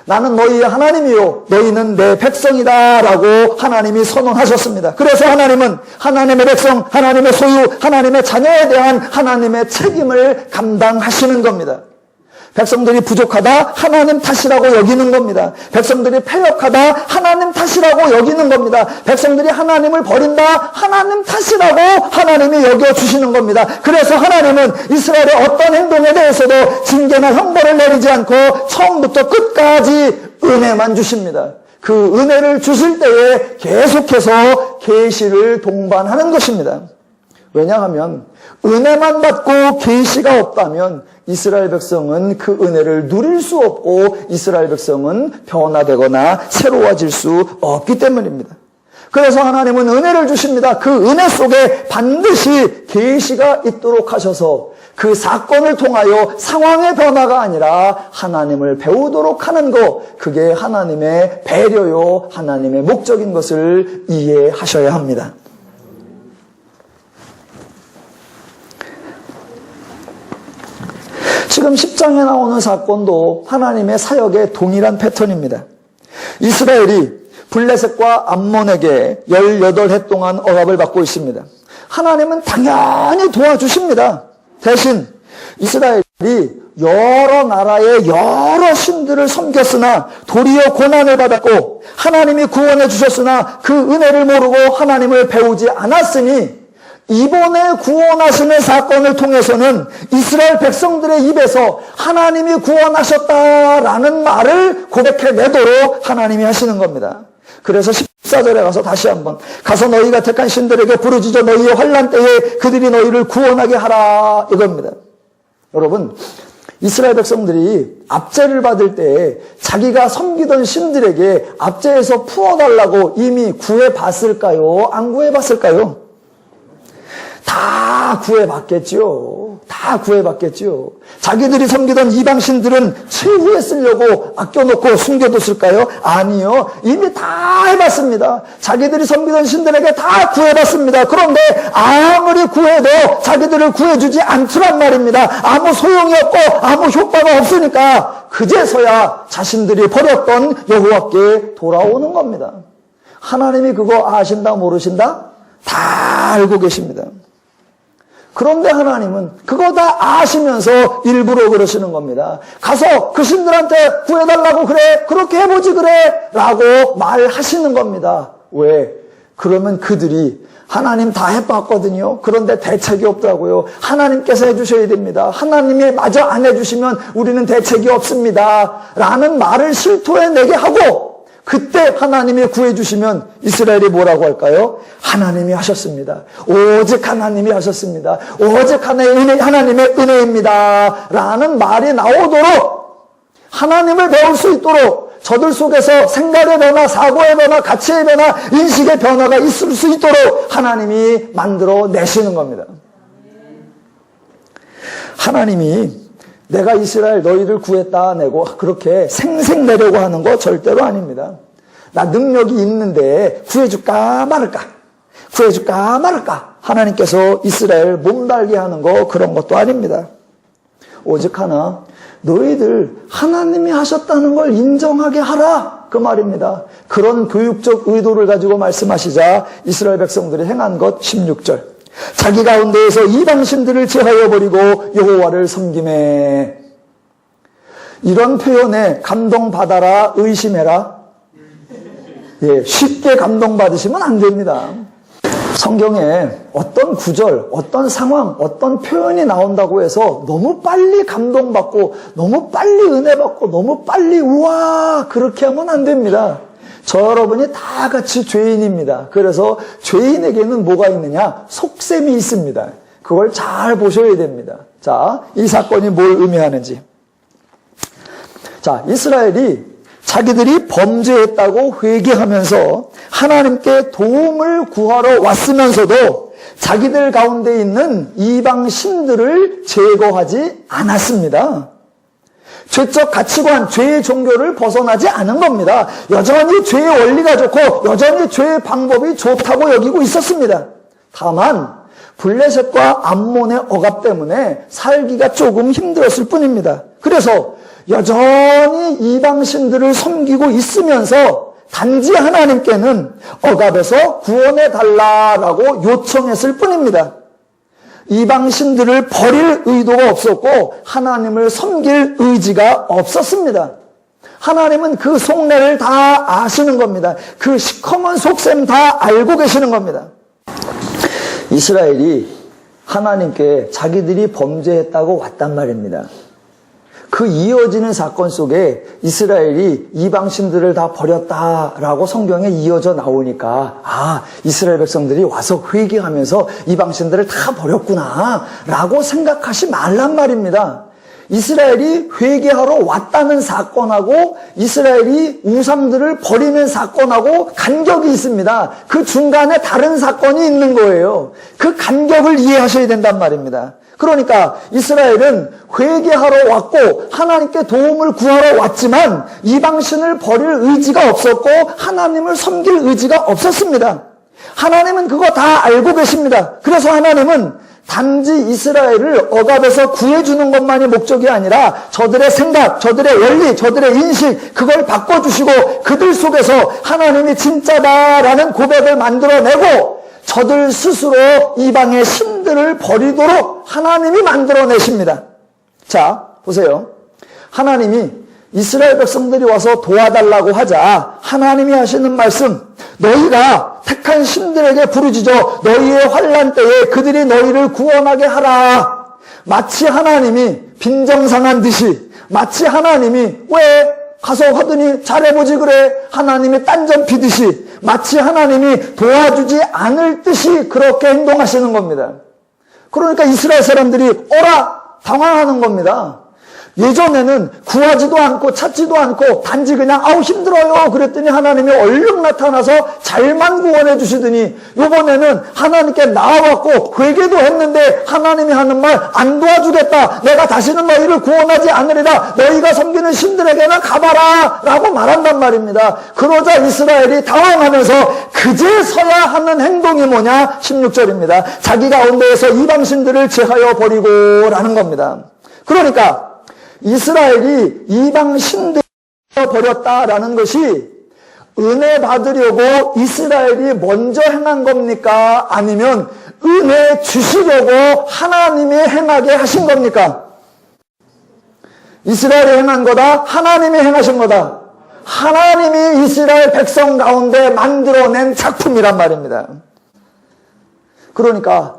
나는 너희의 하나님이요 너희는 내 백성이다 라고 하나님이 선언하셨습니다. 그래서 하나님은 하나님의 백성, 하나님의 소유, 하나님의 자녀에 대한 하나님의 책임을 감당하시는 겁니다. 백성들이 부족하다 하나님 탓이라고 여기는 겁니다. 백성들이 패역하다 하나님 탓이라고 여기는 겁니다. 백성들이 하나님을 버린다 하나님 탓이라고 하나님이 여겨주시는 겁니다. 그래서 하나님은 이스라엘의 어떤 행동에 대해서도 징계나 형벌을 내리지 않고 처음부터 끝까지 은혜만 주십니다. 그 은혜를 주실 때에 계속해서 계시를 동반하는 것입니다. 왜냐하면 은혜만 받고 계시가 없다면 이스라엘 백성은 그 은혜를 누릴 수 없고 이스라엘 백성은 변화되거나 새로워질 수 없기 때문입니다. 그래서 하나님은 은혜를 주십니다. 그 은혜 속에 반드시 계시가 있도록 하셔서 그 사건을 통하여 상황의 변화가 아니라 하나님을 배우도록 하는 것, 그게 하나님의 배려요, 하나님의 목적인 것을 이해하셔야 합니다. 지금 10장에 나오는 사건도 하나님의 사역의 동일한 패턴입니다. 이스라엘이 블레셋과 암몬에게 18해 동안 억압을 받고 있습니다. 하나님은 당연히 도와주십니다. 대신 이스라엘이 여러 나라의 여러 신들을 섬겼으나 도리어 고난을 받았고 하나님이 구원해 주셨으나 그 은혜를 모르고 하나님을 배우지 않았으니 이번에 구원하시는 사건을 통해서는 이스라엘 백성들의 입에서 하나님이 구원하셨다라는 말을 고백해내도록 하나님이 하시는 겁니다. 그래서 14절에 가서 다시 한번 가서 너희가 택한 신들에게 부르짖어 너희의 환난 때에 그들이 너희를 구원하게 하라 이겁니다. 여러분, 이스라엘 백성들이 압제를 받을 때 자기가 섬기던 신들에게 압제에서 풀어달라고 이미 구해봤을까요? 안 구해봤을까요? 다 구해봤겠지요. 다 구해봤겠지요. 자기들이 섬기던 이방신들은 최후에 쓰려고 아껴놓고 숨겨뒀을까요? 아니요. 이미 다 해봤습니다. 자기들이 섬기던 신들에게 다 구해봤습니다. 그런데 아무리 구해도 자기들을 구해주지 않더란 말입니다. 아무 소용이 없고 아무 효과가 없으니까 그제서야 자신들이 버렸던 여호와께 돌아오는 겁니다. 하나님이 그거 아신다 모르신다? 다 알고 계십니다. 그런데 하나님은 그거 다 아시면서 일부러 그러시는 겁니다. 가서 그 신들한테 구해달라고 그래, 그렇게 해보지 그래 라고 말하시는 겁니다. 왜? 그러면 그들이 하나님 다 해봤거든요. 그런데 대책이 없더라고요. 하나님께서 해주셔야 됩니다. 하나님이 마저 안 해주시면 우리는 대책이 없습니다 라는 말을 실토해내게 하고 그때 하나님이 구해주시면 이스라엘이 뭐라고 할까요? 하나님이 하셨습니다. 오직 하나님이 하셨습니다. 오직 하나님의 은혜입니다. 라는 말이 나오도록 하나님을 배울 수 있도록 저들 속에서 생각의 변화, 사고의 변화, 가치의 변화, 인식의 변화가 있을 수 있도록 하나님이 만들어 내시는 겁니다. 하나님이 내가 이스라엘 너희를 구했다 내고 그렇게 생색내려고 하는 거 절대로 아닙니다. 나 능력이 있는데 구해줄까 말을까? 구해줄까 말을까? 하나님께서 이스라엘 몸달게 하는 거 그런 것도 아닙니다. 오직 하나, 너희들 하나님이 하셨다는 걸 인정하게 하라 그 말입니다. 그런 교육적 의도를 가지고 말씀하시자 이스라엘 백성들이 행한 것 16절. 자기 가운데에서 이방신들을 제하여 버리고 여호와를 섬기매. 이런 표현에 감동받아라, 의심해라. 예, 쉽게 감동받으시면 안 됩니다. 성경에 어떤 구절, 어떤 상황, 어떤 표현이 나온다고 해서 너무 빨리 감동받고 너무 빨리 은혜받고 너무 빨리 우와 그렇게 하면 안 됩니다. 저 여러분이 다 같이 죄인입니다. 그래서 죄인에게는 뭐가 있느냐? 속셈이 있습니다. 그걸 잘 보셔야 됩니다. 자, 이 사건이 뭘 의미하는지. 자, 이스라엘이 자기들이 범죄했다고 회개하면서 하나님께 도움을 구하러 왔으면서도 자기들 가운데 있는 이방 신들을 제거하지 않았습니다. 죄적 가치관, 죄의 종교를 벗어나지 않은 겁니다. 여전히 죄의 원리가 좋고 여전히 죄의 방법이 좋다고 여기고 있었습니다. 다만 블레셋과 암몬의 억압 때문에 살기가 조금 힘들었을 뿐입니다. 그래서 여전히 이방신들을 섬기고 있으면서 단지 하나님께는 억압에서 구원해달라고 요청했을 뿐입니다. 이방신들을 버릴 의도가 없었고 하나님을 섬길 의지가 없었습니다. 하나님은 그 속내를 다 아시는 겁니다. 그 시커먼 속셈 다 알고 계시는 겁니다. 이스라엘이 하나님께 자기들이 범죄했다고 왔단 말입니다. 그 이어지는 사건 속에 이스라엘이 이방신들을 다 버렸다라고 성경에 이어져 나오니까 이스라엘 백성들이 와서 회개하면서 이방신들을 다 버렸구나 라고 생각하지 말란 말입니다. 이스라엘이 회개하러 왔다는 사건하고 이스라엘이 우상들을 버리는 사건하고 간격이 있습니다. 그 중간에 다른 사건이 있는 거예요. 그 간격을 이해하셔야 된단 말입니다. 그러니까 이스라엘은 회개하러 왔고 하나님께 도움을 구하러 왔지만 이방신을 버릴 의지가 없었고 하나님을 섬길 의지가 없었습니다. 하나님은 그거 다 알고 계십니다. 그래서 하나님은 단지 이스라엘을 억압에서 구해주는 것만이 목적이 아니라 저들의 생각, 저들의 원리, 저들의 인식 그걸 바꿔주시고 그들 속에서 하나님이 진짜다라는 고백을 만들어내고 저들 스스로 이방의 신들을 버리도록 하나님이 만들어내십니다. 자, 보세요. 하나님이 이스라엘 백성들이 와서 도와달라고 하자 하나님이 하시는 말씀, 너희가 택한 신들에게 부르짖어 너희의 환난 때에 그들이 너희를 구원하게 하라. 마치 하나님이 빈정상한 듯이, 마치 하나님이 왜 가서 하더니 잘해보지 그래 하나님이 딴전 피듯이, 마치 하나님이 도와주지 않을 듯이 그렇게 행동하시는 겁니다. 그러니까 이스라엘 사람들이 어라 당황하는 겁니다. 예전에는 구하지도 않고 찾지도 않고 단지 그냥 힘들어요 그랬더니 하나님이 얼른 나타나서 잘만 구원해 주시더니 이번에는 하나님께 나와갖고 회개도 했는데 하나님이 하는 말 안 도와주겠다, 내가 다시는 너희를 구원하지 않으리라, 너희가 섬기는 신들에게는 가봐라 라고 말한단 말입니다. 그러자 이스라엘이 당황하면서 그제서야 하는 행동이 뭐냐? 16절입니다. 자기 가운데에서 이방신들을 제하여 버리고 라는 겁니다. 그러니까 이스라엘이 이방 신들을 버렸다라는 것이 은혜 받으려고 이스라엘이 먼저 행한 겁니까? 아니면 은혜 주시려고 하나님이 행하게 하신 겁니까? 이스라엘이 행한 거다? 하나님이 행하신 거다? 하나님이 이스라엘 백성 가운데 만들어낸 작품이란 말입니다. 그러니까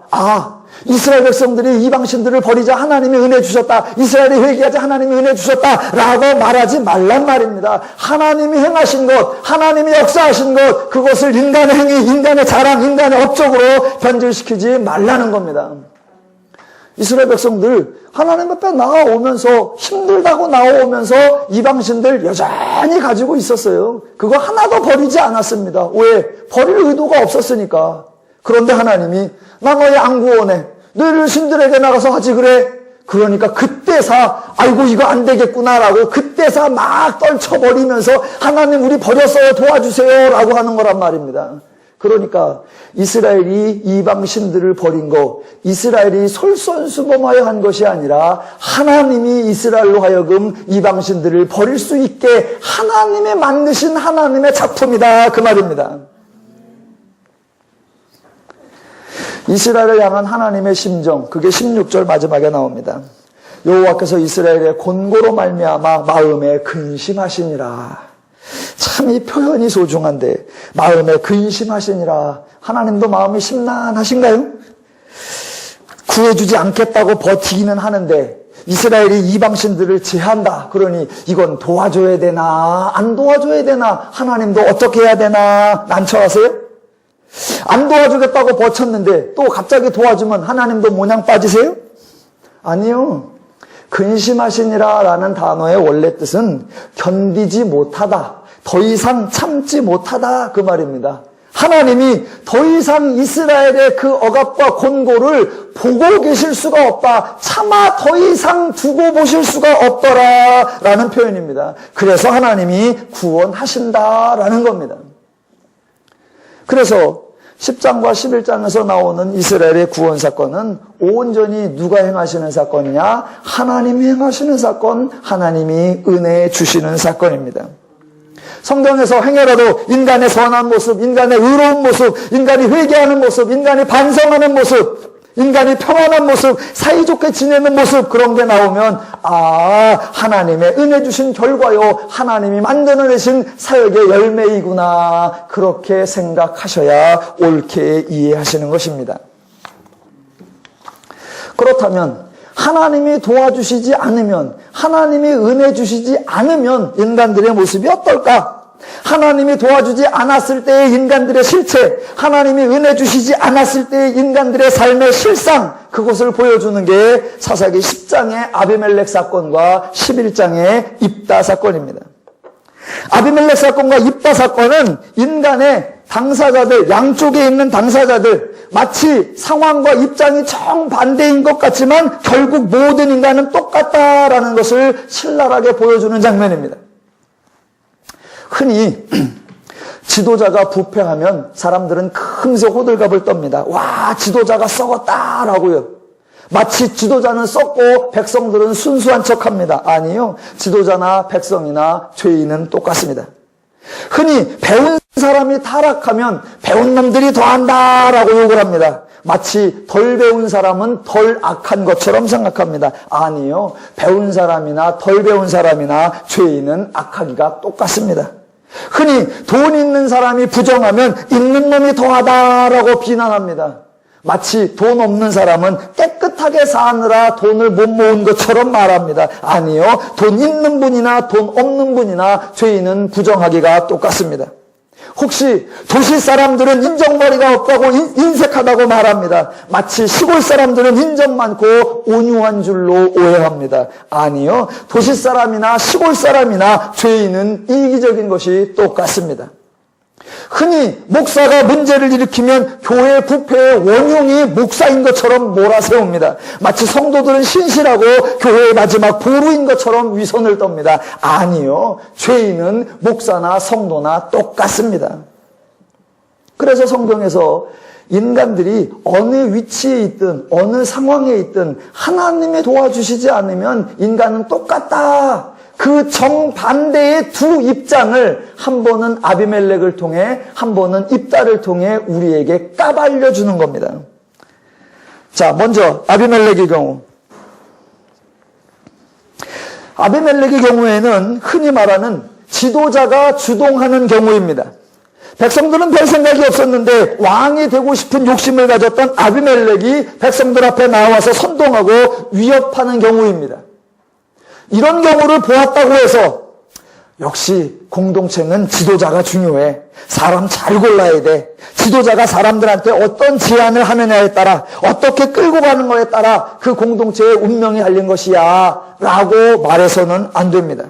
이스라엘 백성들이 이방신들을 버리자 하나님이 은혜 주셨다. 이스라엘이 회개하자 하나님이 은혜 주셨다. 라고 말하지 말란 말입니다. 하나님이 행하신 것, 하나님이 역사하신 것, 그것을 인간의 행위, 인간의 자랑, 인간의 업적으로 변질시키지 말라는 겁니다. 이스라엘 백성들 하나님 앞에 나아오면서 힘들다고 나아오면서 이방신들 여전히 가지고 있었어요. 그거 하나도 버리지 않았습니다. 왜? 버릴 의도가 없었으니까. 그런데 하나님이 나 너희 안 구원해. 너희를 신들에게 나가서 하지 그래. 그러니까 그때사 아이고 이거 안 되겠구나라고 그때사 막 떨쳐버리면서 하나님 우리 버렸어요 도와주세요 라고 하는 거란 말입니다. 그러니까 이스라엘이 이방 신들을 버린 거, 이스라엘이 솔선수범하여 한 것이 아니라 하나님이 이스라엘로 하여금 이방 신들을 버릴 수 있게 하나님이 만드신 하나님의 작품이다 그 말입니다. 이스라엘을 향한 하나님의 심정, 그게 16절 마지막에 나옵니다. 여호와께서 이스라엘의 곤고로 말미암아 마음에 근심하시니라. 참 이 표현이 소중한데 마음에 근심하시니라. 하나님도 마음이 심란하신가요? 구해주지 않겠다고 버티기는 하는데 이스라엘이 이방신들을 제한다. 그러니 이건 도와줘야 되나 안 도와줘야 되나 하나님도 어떻게 해야 되나 난처하세요? 안 도와주겠다고 버텼는데 또 갑자기 도와주면 하나님도 모냥 빠지세요? 아니요. 근심하시니라 라는 단어의 원래 뜻은 견디지 못하다, 더 이상 참지 못하다 그 말입니다. 하나님이 더 이상 이스라엘의 그 억압과 곤고를 보고 계실 수가 없다. 차마 더 이상 두고 보실 수가 없더라 라는 표현입니다. 그래서 하나님이 구원하신다라는 겁니다. 그래서 10장과 11장에서 나오는 이스라엘의 구원 사건은 온전히 누가 행하시는 사건이냐? 하나님이 행하시는 사건, 하나님이 은혜 주시는 사건입니다. 성경에서 행여라도 인간의 선한 모습, 인간의 의로운 모습, 인간이 회개하는 모습, 인간이 반성하는 모습, 인간이 평안한 모습, 사이좋게 지내는 모습 그런 게 나오면 하나님의 은혜 주신 결과요, 하나님이 만들어내신 사역의 열매이구나 그렇게 생각하셔야 옳게 이해하시는 것입니다. 그렇다면 하나님이 도와주시지 않으면, 하나님이 은혜 주시지 않으면 인간들의 모습이 어떨까? 하나님이 도와주지 않았을 때의 인간들의 실체, 하나님이 은혜 주시지 않았을 때의 인간들의 삶의 실상, 그것을 보여주는 게 사사기 10장의 아비멜렉 사건과 11장의 입다 사건입니다. 아비멜렉 사건과 입다 사건은 인간의 당사자들, 양쪽에 있는 당사자들, 마치 상황과 입장이 정반대인 것 같지만 결국 모든 인간은 똑같다라는 것을 신랄하게 보여주는 장면입니다. 흔히 지도자가 부패하면 사람들은 금세 호들갑을 떱니다. 와, 지도자가 썩었다라고요. 마치 지도자는 썩고 백성들은 순수한 척합니다. 아니요. 지도자나 백성이나 죄인은 똑같습니다. 흔히 배운 사람이 타락하면 배운 놈들이 더한다라고 욕을 합니다. 마치 덜 배운 사람은 덜 악한 것처럼 생각합니다. 아니요. 배운 사람이나 덜 배운 사람이나 죄인은 악하기가 똑같습니다. 흔히 돈 있는 사람이 부정하면 있는 놈이 더하다라고 비난합니다. 마치 돈 없는 사람은 깨끗하게 사느라 돈을 못 모은 것처럼 말합니다. 아니요. 돈 있는 분이나 돈 없는 분이나 죄인은 부정하기가 똑같습니다. 혹시 도시 사람들은 인정머리가 없다고 인색하다고 말합니다. 마치 시골 사람들은 인정 많고 온유한 줄로 오해합니다. 아니요. 도시 사람이나 시골 사람이나 죄인은 이기적인 것이 똑같습니다. 흔히 목사가 문제를 일으키면 교회 부패의 원흉이 목사인 것처럼 몰아세웁니다. 마치 성도들은 신실하고 교회의 마지막 보루인 것처럼 위선을 떱니다. 아니요. 죄인은 목사나 성도나 똑같습니다. 그래서 성경에서 인간들이 어느 위치에 있든 어느 상황에 있든 하나님이 도와주시지 않으면 인간은 똑같다. 그 정반대의 두 입장을 한 번은 아비멜렉을 통해 한 번은 입다를 통해 우리에게 까발려 주는 겁니다. 자, 먼저 아비멜렉의 경우. 아비멜렉의 경우에는 흔히 말하는 지도자가 주동하는 경우입니다. 백성들은 별 생각이 없었는데 왕이 되고 싶은 욕심을 가졌던 아비멜렉이 백성들 앞에 나와서 선동하고 위협하는 경우입니다. 이런 경우를 보았다고 해서 역시 공동체는 지도자가 중요해. 사람 잘 골라야 돼. 지도자가 사람들한테 어떤 제안을 하느냐에 따라, 어떻게 끌고 가는 거에 따라 그 공동체의 운명이 달린 것이야 라고 말해서는 안 됩니다.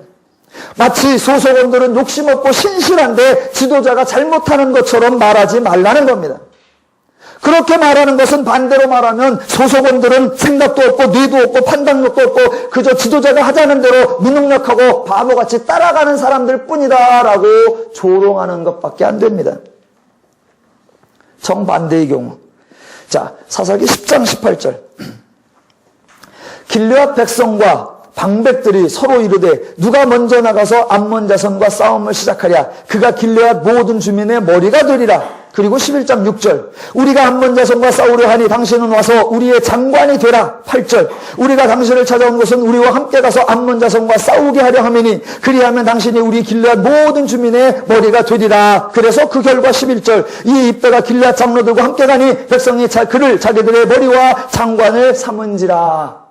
마치 소속원들은 욕심 없고 신실한데 지도자가 잘못하는 것처럼 말하지 말라는 겁니다. 그렇게 말하는 것은 반대로 말하면 소속원들은 생각도 없고 뇌도 없고 판단력도 없고 그저 지도자가 하자는 대로 무능력하고 바보같이 따라가는 사람들 뿐이다 라고 조롱하는 것밖에 안 됩니다. 정반대의 경우. 자, 사사기 10장 18절. 길르앗 백성과 방백들이 서로 이르되 누가 먼저 나가서 암몬 자손과 싸움을 시작하랴. 그가 길르앗 모든 주민의 머리가 되리라. 그리고 11장 6절. 우리가 암몬 자손과 싸우려 하니 당신은 와서 우리의 장관이 되라. 8절. 우리가 당신을 찾아온 것은 우리와 함께 가서 암몬 자손과 싸우게 하려 함이니 그리하면 당신이 우리 길르앗 모든 주민의 머리가 되리라. 그래서 그 결과 11절. 이 입대가 길르앗 장로들과 함께 가니 백성이 그를 자기들의 머리와 장관을 삼은지라.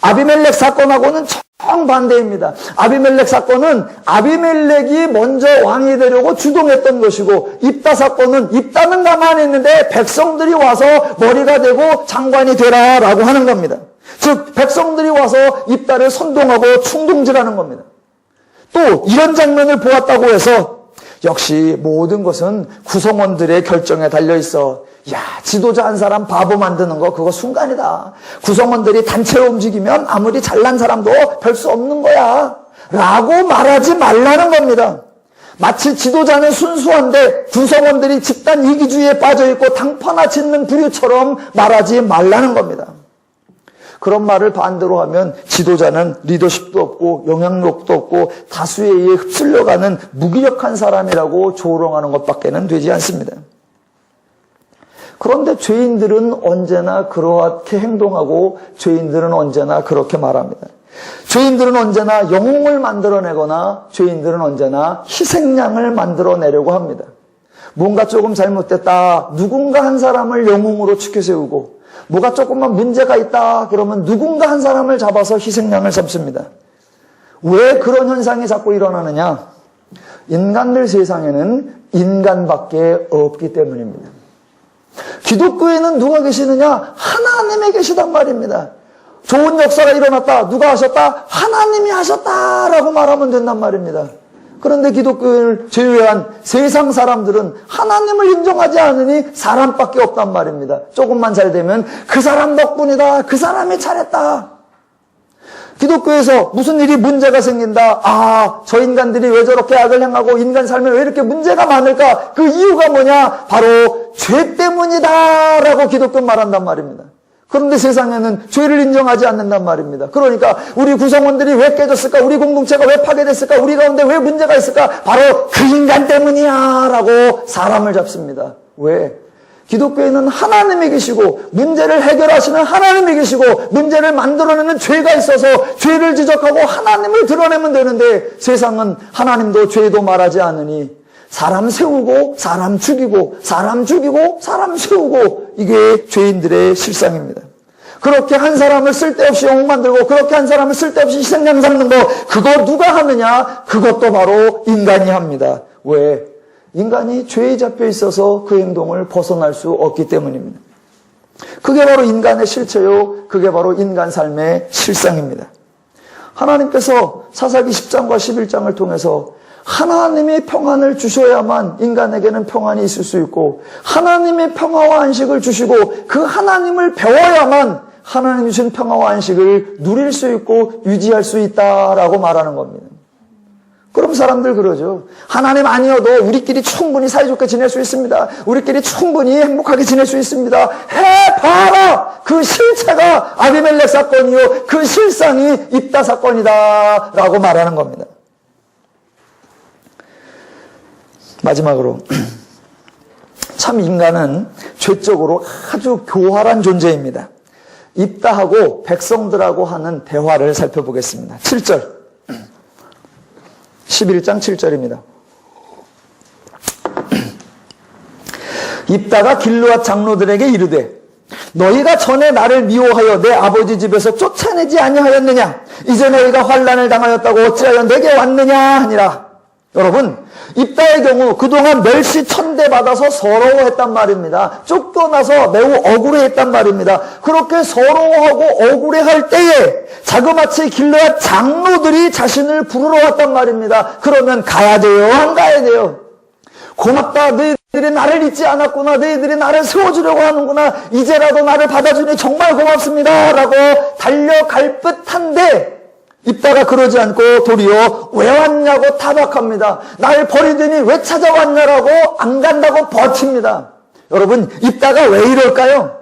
아비멜렉 사건하고는 정반대입니다. 아비멜렉 사건은 아비멜렉이 먼저 왕이 되려고 주동했던 것이고, 입다 사건은 입다는 가만히 있는데 백성들이 와서 머리가 되고 장관이 되라라고 하는 겁니다. 즉 백성들이 와서 입다를 선동하고 충동질하는 겁니다. 또 이런 장면을 보았다고 해서 역시 모든 것은 구성원들의 결정에 달려있어. 야, 지도자 한 사람 바보 만드는 거 그거 순간이다. 구성원들이 단체로 움직이면 아무리 잘난 사람도 별 수 없는 거야 라고 말하지 말라는 겁니다. 마치 지도자는 순수한데 구성원들이 집단 이기주의에 빠져있고 당파나 짖는 부류처럼 말하지 말라는 겁니다. 그런 말을 반대로 하면 지도자는 리더십도 없고 영향력도 없고 다수에 의해 휩쓸려가는 무기력한 사람이라고 조롱하는 것밖에는 되지 않습니다. 그런데 죄인들은 언제나 그렇게 행동하고 죄인들은 언제나 그렇게 말합니다. 죄인들은 언제나 영웅을 만들어내거나 죄인들은 언제나 희생양을 만들어내려고 합니다. 뭔가 조금 잘못됐다. 누군가 한 사람을 영웅으로 치켜세우고 뭐가 조금만 문제가 있다. 그러면 누군가 한 사람을 잡아서 희생양을 삼습니다. 왜 그런 현상이 자꾸 일어나느냐? 인간들 세상에는 인간밖에 없기 때문입니다. 기독교에는 누가 계시느냐? 하나님이 계시단 말입니다. 좋은 역사가 일어났다. 누가 하셨다? 하나님이 하셨다라고 말하면 된단 말입니다. 그런데 기독교를 제외한 세상 사람들은 하나님을 인정하지 않으니 사람밖에 없단 말입니다. 조금만 잘 되면 그 사람 덕분이다. 그 사람이 잘했다. 기독교에서 무슨 일이 문제가 생긴다. 아, 저 인간들이 왜 저렇게 악을 행하고 인간 삶에 왜 이렇게 문제가 많을까? 그 이유가 뭐냐? 바로 죄 때문이다 라고 기독교는 말한단 말입니다. 그런데 세상에는 죄를 인정하지 않는단 말입니다. 그러니까 우리 구성원들이 왜 깨졌을까? 우리 공동체가 왜 파괴됐을까? 우리 가운데 왜 문제가 있을까? 바로 그 인간 때문이야 라고 사람을 잡습니다. 왜? 기독교에는 하나님이 계시고 문제를 해결하시는 하나님이 계시고 문제를 만들어내는 죄가 있어서 죄를 지적하고 하나님을 드러내면 되는데 세상은 하나님도 죄도 말하지 않으니 사람 세우고 사람 죽이고 사람 죽이고 사람 세우고 이게 죄인들의 실상입니다. 그렇게 한 사람을 쓸데없이 영웅 만들고 그렇게 한 사람을 쓸데없이 희생양 삼는 거 그거 누가 하느냐? 그것도 바로 인간이 합니다. 왜? 인간이 죄에 잡혀 있어서 그 행동을 벗어날 수 없기 때문입니다. 그게 바로 인간의 실체요. 그게 바로 인간 삶의 실상입니다. 하나님께서 사사기 10장과 11장을 통해서 하나님의 평안을 주셔야만 인간에게는 평안이 있을 수 있고 하나님의 평화와 안식을 주시고 그 하나님을 배워야만 하나님이 주신 평화와 안식을 누릴 수 있고 유지할 수 있다라고 말하는 겁니다. 그럼 사람들 그러죠. 하나님 아니어도 우리끼리 충분히 사이좋게 지낼 수 있습니다. 우리끼리 충분히 행복하게 지낼 수 있습니다. 해봐라! 그 실체가 아비멜렉 사건이요. 그 실상이 입다 사건이다 라고 말하는 겁니다. 마지막으로 참 인간은 죄적으로 아주 교활한 존재입니다. 입다하고 백성들하고 하는 대화를 살펴보겠습니다. 7절 11장 7절입니다. 입다가 길르앗 장로들에게 이르되 너희가 전에 나를 미워하여 내 아버지 집에서 쫓아내지 아니하였느냐? 이제 너희가 환난을 당하였다고 어찌하여 내게 왔느냐 하니라. 여러분, 입다의 경우 그동안 멸시 천대받아서 서러워했단 말입니다. 쫓겨나서 매우 억울해했단 말입니다. 그렇게 서러워하고 억울해할 때에 자그마치 길르앗 장로들이 자신을 부르러 왔단 말입니다. 그러면 가야 돼요? 안 가야 돼요? 고맙다. 너희들이 나를 잊지 않았구나. 너희들이 나를 세워주려고 하는구나. 이제라도 나를 받아주니 정말 고맙습니다. 라고 달려갈 듯한데 입다가 그러지 않고 도리어 왜 왔냐고 타박합니다. 날 버리더니 왜 찾아왔냐라고 안 간다고 버팁니다. 여러분, 입다가 왜 이럴까요?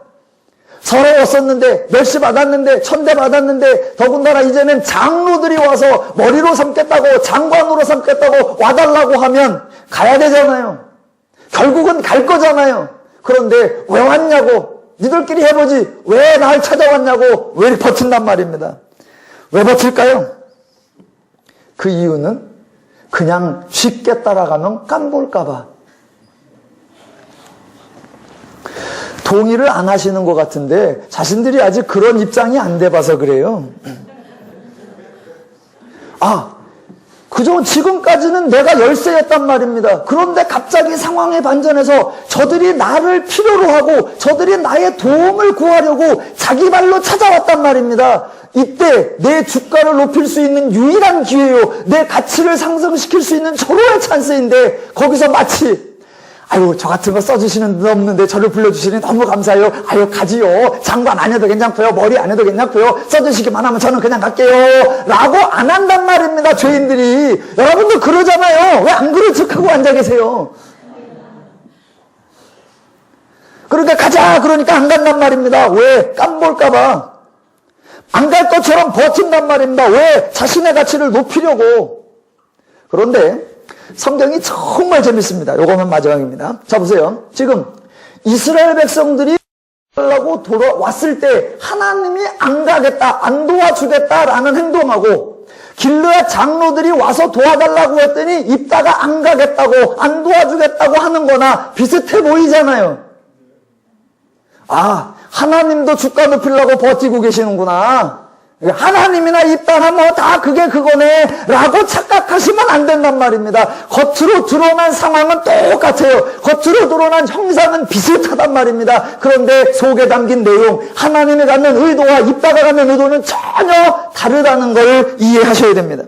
서러웠었는데, 멸시받았는데, 천대받았는데, 더군다나 이제는 장로들이 와서 머리로 삼겠다고, 장관으로 삼겠다고 와달라고 하면 가야 되잖아요. 결국은 갈 거잖아요. 그런데 왜 왔냐고, 니들끼리 해보지, 왜 날 찾아왔냐고, 왜 이렇게 버틴단 말입니다. 왜 버틸까요? 그 이유는 그냥 쉽게 따라가면 깐볼까봐. 동의를 안 하시는 것 같은데 자신들이 아직 그런 입장이 안 돼봐서 그래요. 그저 지금까지는 내가 열세였단 말입니다. 그런데 갑자기 상황이 반전해서 저들이 나를 필요로 하고 저들이 나의 도움을 구하려고 자기 발로 찾아왔단 말입니다. 이때 내 주가를 높일 수 있는 유일한 기회요. 내 가치를 상승시킬 수 있는 절호의 찬스인데 거기서 마치 저 같은 거 써주시는 분 없는데 저를 불러주시니 너무 감사해요. 가지요. 장관 안 해도 괜찮고요. 머리 안 해도 괜찮고요. 써주시기만 하면 저는 그냥 갈게요. 라고 안 한단 말입니다. 죄인들이. 여러분도 그러잖아요. 왜 안 그런 척하고 앉아 계세요? 그러니까 가자 그러니까 안 간단 말입니다. 왜? 깜볼까봐. 안 갈 것처럼 버틴단 말입니다. 왜? 자신의 가치를 높이려고. 그런데 성경이 정말 재밌습니다. 요거는 마지막입니다. 자, 보세요. 지금 이스라엘 백성들이 하려고 돌아왔을 때 하나님이 안 가겠다, 안 도와주겠다라는 행동하고 길르앗 장로들이 와서 도와달라고 했더니 입다가 안 가겠다고, 안 도와주겠다고 하는 거나 비슷해 보이잖아요. 하나님도 주가 높이려고 버티고 계시는구나. 하나님이나 입다나 뭐 다 그게 그거네 라고 착각하시면 안 된단 말입니다. 겉으로 드러난 상황은 똑같아요. 겉으로 드러난 형상은 비슷하단 말입니다. 그런데 속에 담긴 내용, 하나님이 갖는 의도와 입다가 갖는 의도는 전혀 다르다는 걸 이해하셔야 됩니다.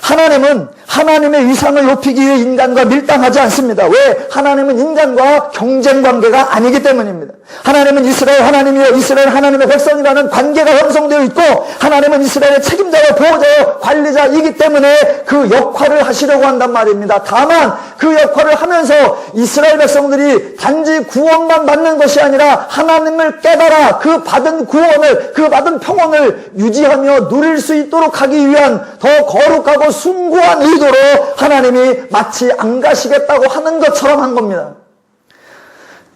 하나님은 하나님의 위상을 높이기 위해 인간과 밀당하지 않습니다. 왜? 하나님은 인간과 경쟁 관계가 아니기 때문입니다. 하나님은 이스라엘 하나님이요 이스라엘 하나님의 백성이라는 관계가 형성되어 있고 하나님은 이스라엘의 책임자요 보호자요 관리자이기 때문에 그 역할을 하시려고 한단 말입니다. 다만 그 역할을 하면서 이스라엘 백성들이 단지 구원만 받는 것이 아니라 하나님을 깨달아 그 받은 구원을, 그 받은 평온을 유지하며 누릴 수 있도록 하기 위한 더 거룩하고 숭고한 의도로 하나님이 마치 안 가시겠다고 하는 것처럼 한 겁니다.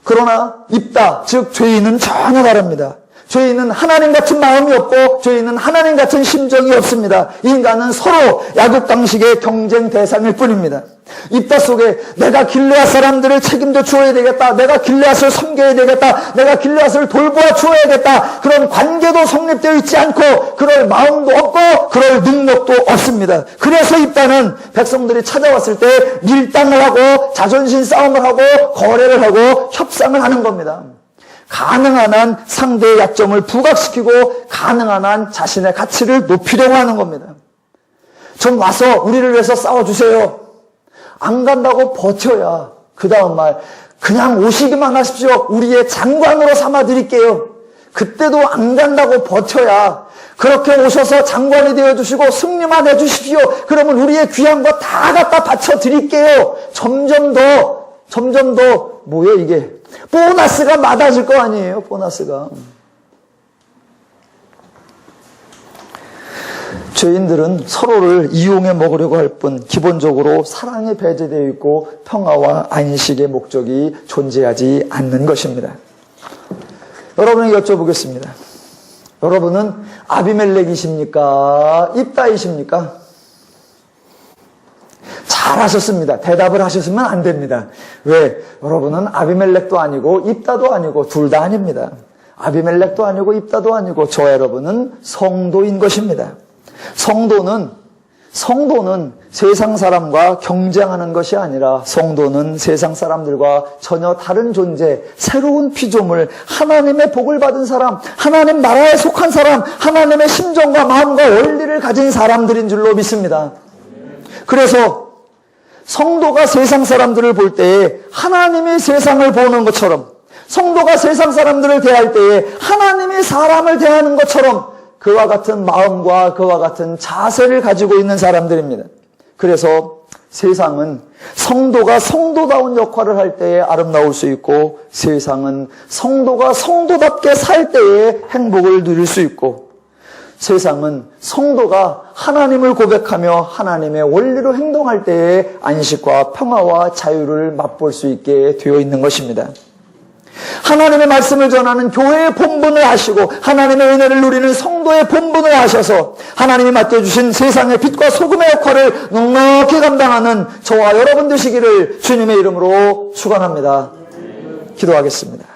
그러나 입다, 즉 죄인은 전혀 다릅니다. 죄인은 하나님 같은 마음이 없고 죄인은 하나님 같은 심정이 없습니다. 인간은 서로 야곱강식의 경쟁 대상일 뿐입니다. 입다 속에 내가 길르앗 사람들을 책임져 주어야 되겠다. 내가 길르앗을 섬겨야 되겠다. 내가 길르앗을 돌보아 주어야겠다. 그런 관계도 성립되어 있지 않고 그럴 마음도 없고 그럴 능력도 없습니다. 그래서 입다는 백성들이 찾아왔을 때 밀당을 하고 자존심 싸움을 하고 거래를 하고 협상을 하는 겁니다. 가능한 한 상대의 약점을 부각시키고 가능한 한 자신의 가치를 높이려고 하는 겁니다. 좀 와서 우리를 위해서 싸워주세요. 안 간다고 버텨야 그 다음 말 그냥 오시기만 하십시오. 우리의 장관으로 삼아드릴게요. 그때도 안 간다고 버텨야 그렇게 오셔서 장관이 되어주시고 승리만 해주십시오. 그러면 우리의 귀한 거 다 갖다 바쳐드릴게요. 점점 더 뭐예요 이게 보너스가 많아질 거 아니에요. 보너스가. 죄인들은 서로를 이용해 먹으려고 할 뿐 기본적으로 사랑에 배제되어 있고 평화와 안식의 목적이 존재하지 않는 것입니다. 여러분에게 여쭤보겠습니다. 여러분은 아비멜렉이십니까? 입다이십니까? 잘하셨습니다. 대답을 하셨으면 안 됩니다. 왜? 여러분은 아비멜렉도 아니고 입다도 아니고 둘 다 아닙니다. 아비멜렉도 아니고 입다도 아니고 저 여러분은 성도인 것입니다. 성도는 세상 사람과 경쟁하는 것이 아니라 성도는 세상 사람들과 전혀 다른 존재, 새로운 피조물, 하나님의 복을 받은 사람, 하나님 나라에 속한 사람, 하나님의 심정과 마음과 원리를 가진 사람들인 줄로 믿습니다. 그래서 성도가 세상 사람들을 볼 때에 하나님이 세상을 보는 것처럼, 성도가 세상 사람들을 대할 때에 하나님이 사람을 대하는 것처럼 그와 같은 마음과 그와 같은 자세를 가지고 있는 사람들입니다. 그래서 세상은 성도가 성도다운 역할을 할 때에 아름다울 수 있고, 세상은 성도가 성도답게 살 때에 행복을 누릴 수 있고, 세상은 성도가 하나님을 고백하며 하나님의 원리로 행동할 때에 안식과 평화와 자유를 맛볼 수 있게 되어 있는 것입니다. 하나님의 말씀을 전하는 교회의 본분을 하시고 하나님의 은혜를 누리는 성도의 본분을 하셔서 하나님이 맡겨주신 세상의 빛과 소금의 역할을 넉넉히 감당하는 저와 여러분 되시기를 주님의 이름으로 축원합니다. 기도하겠습니다.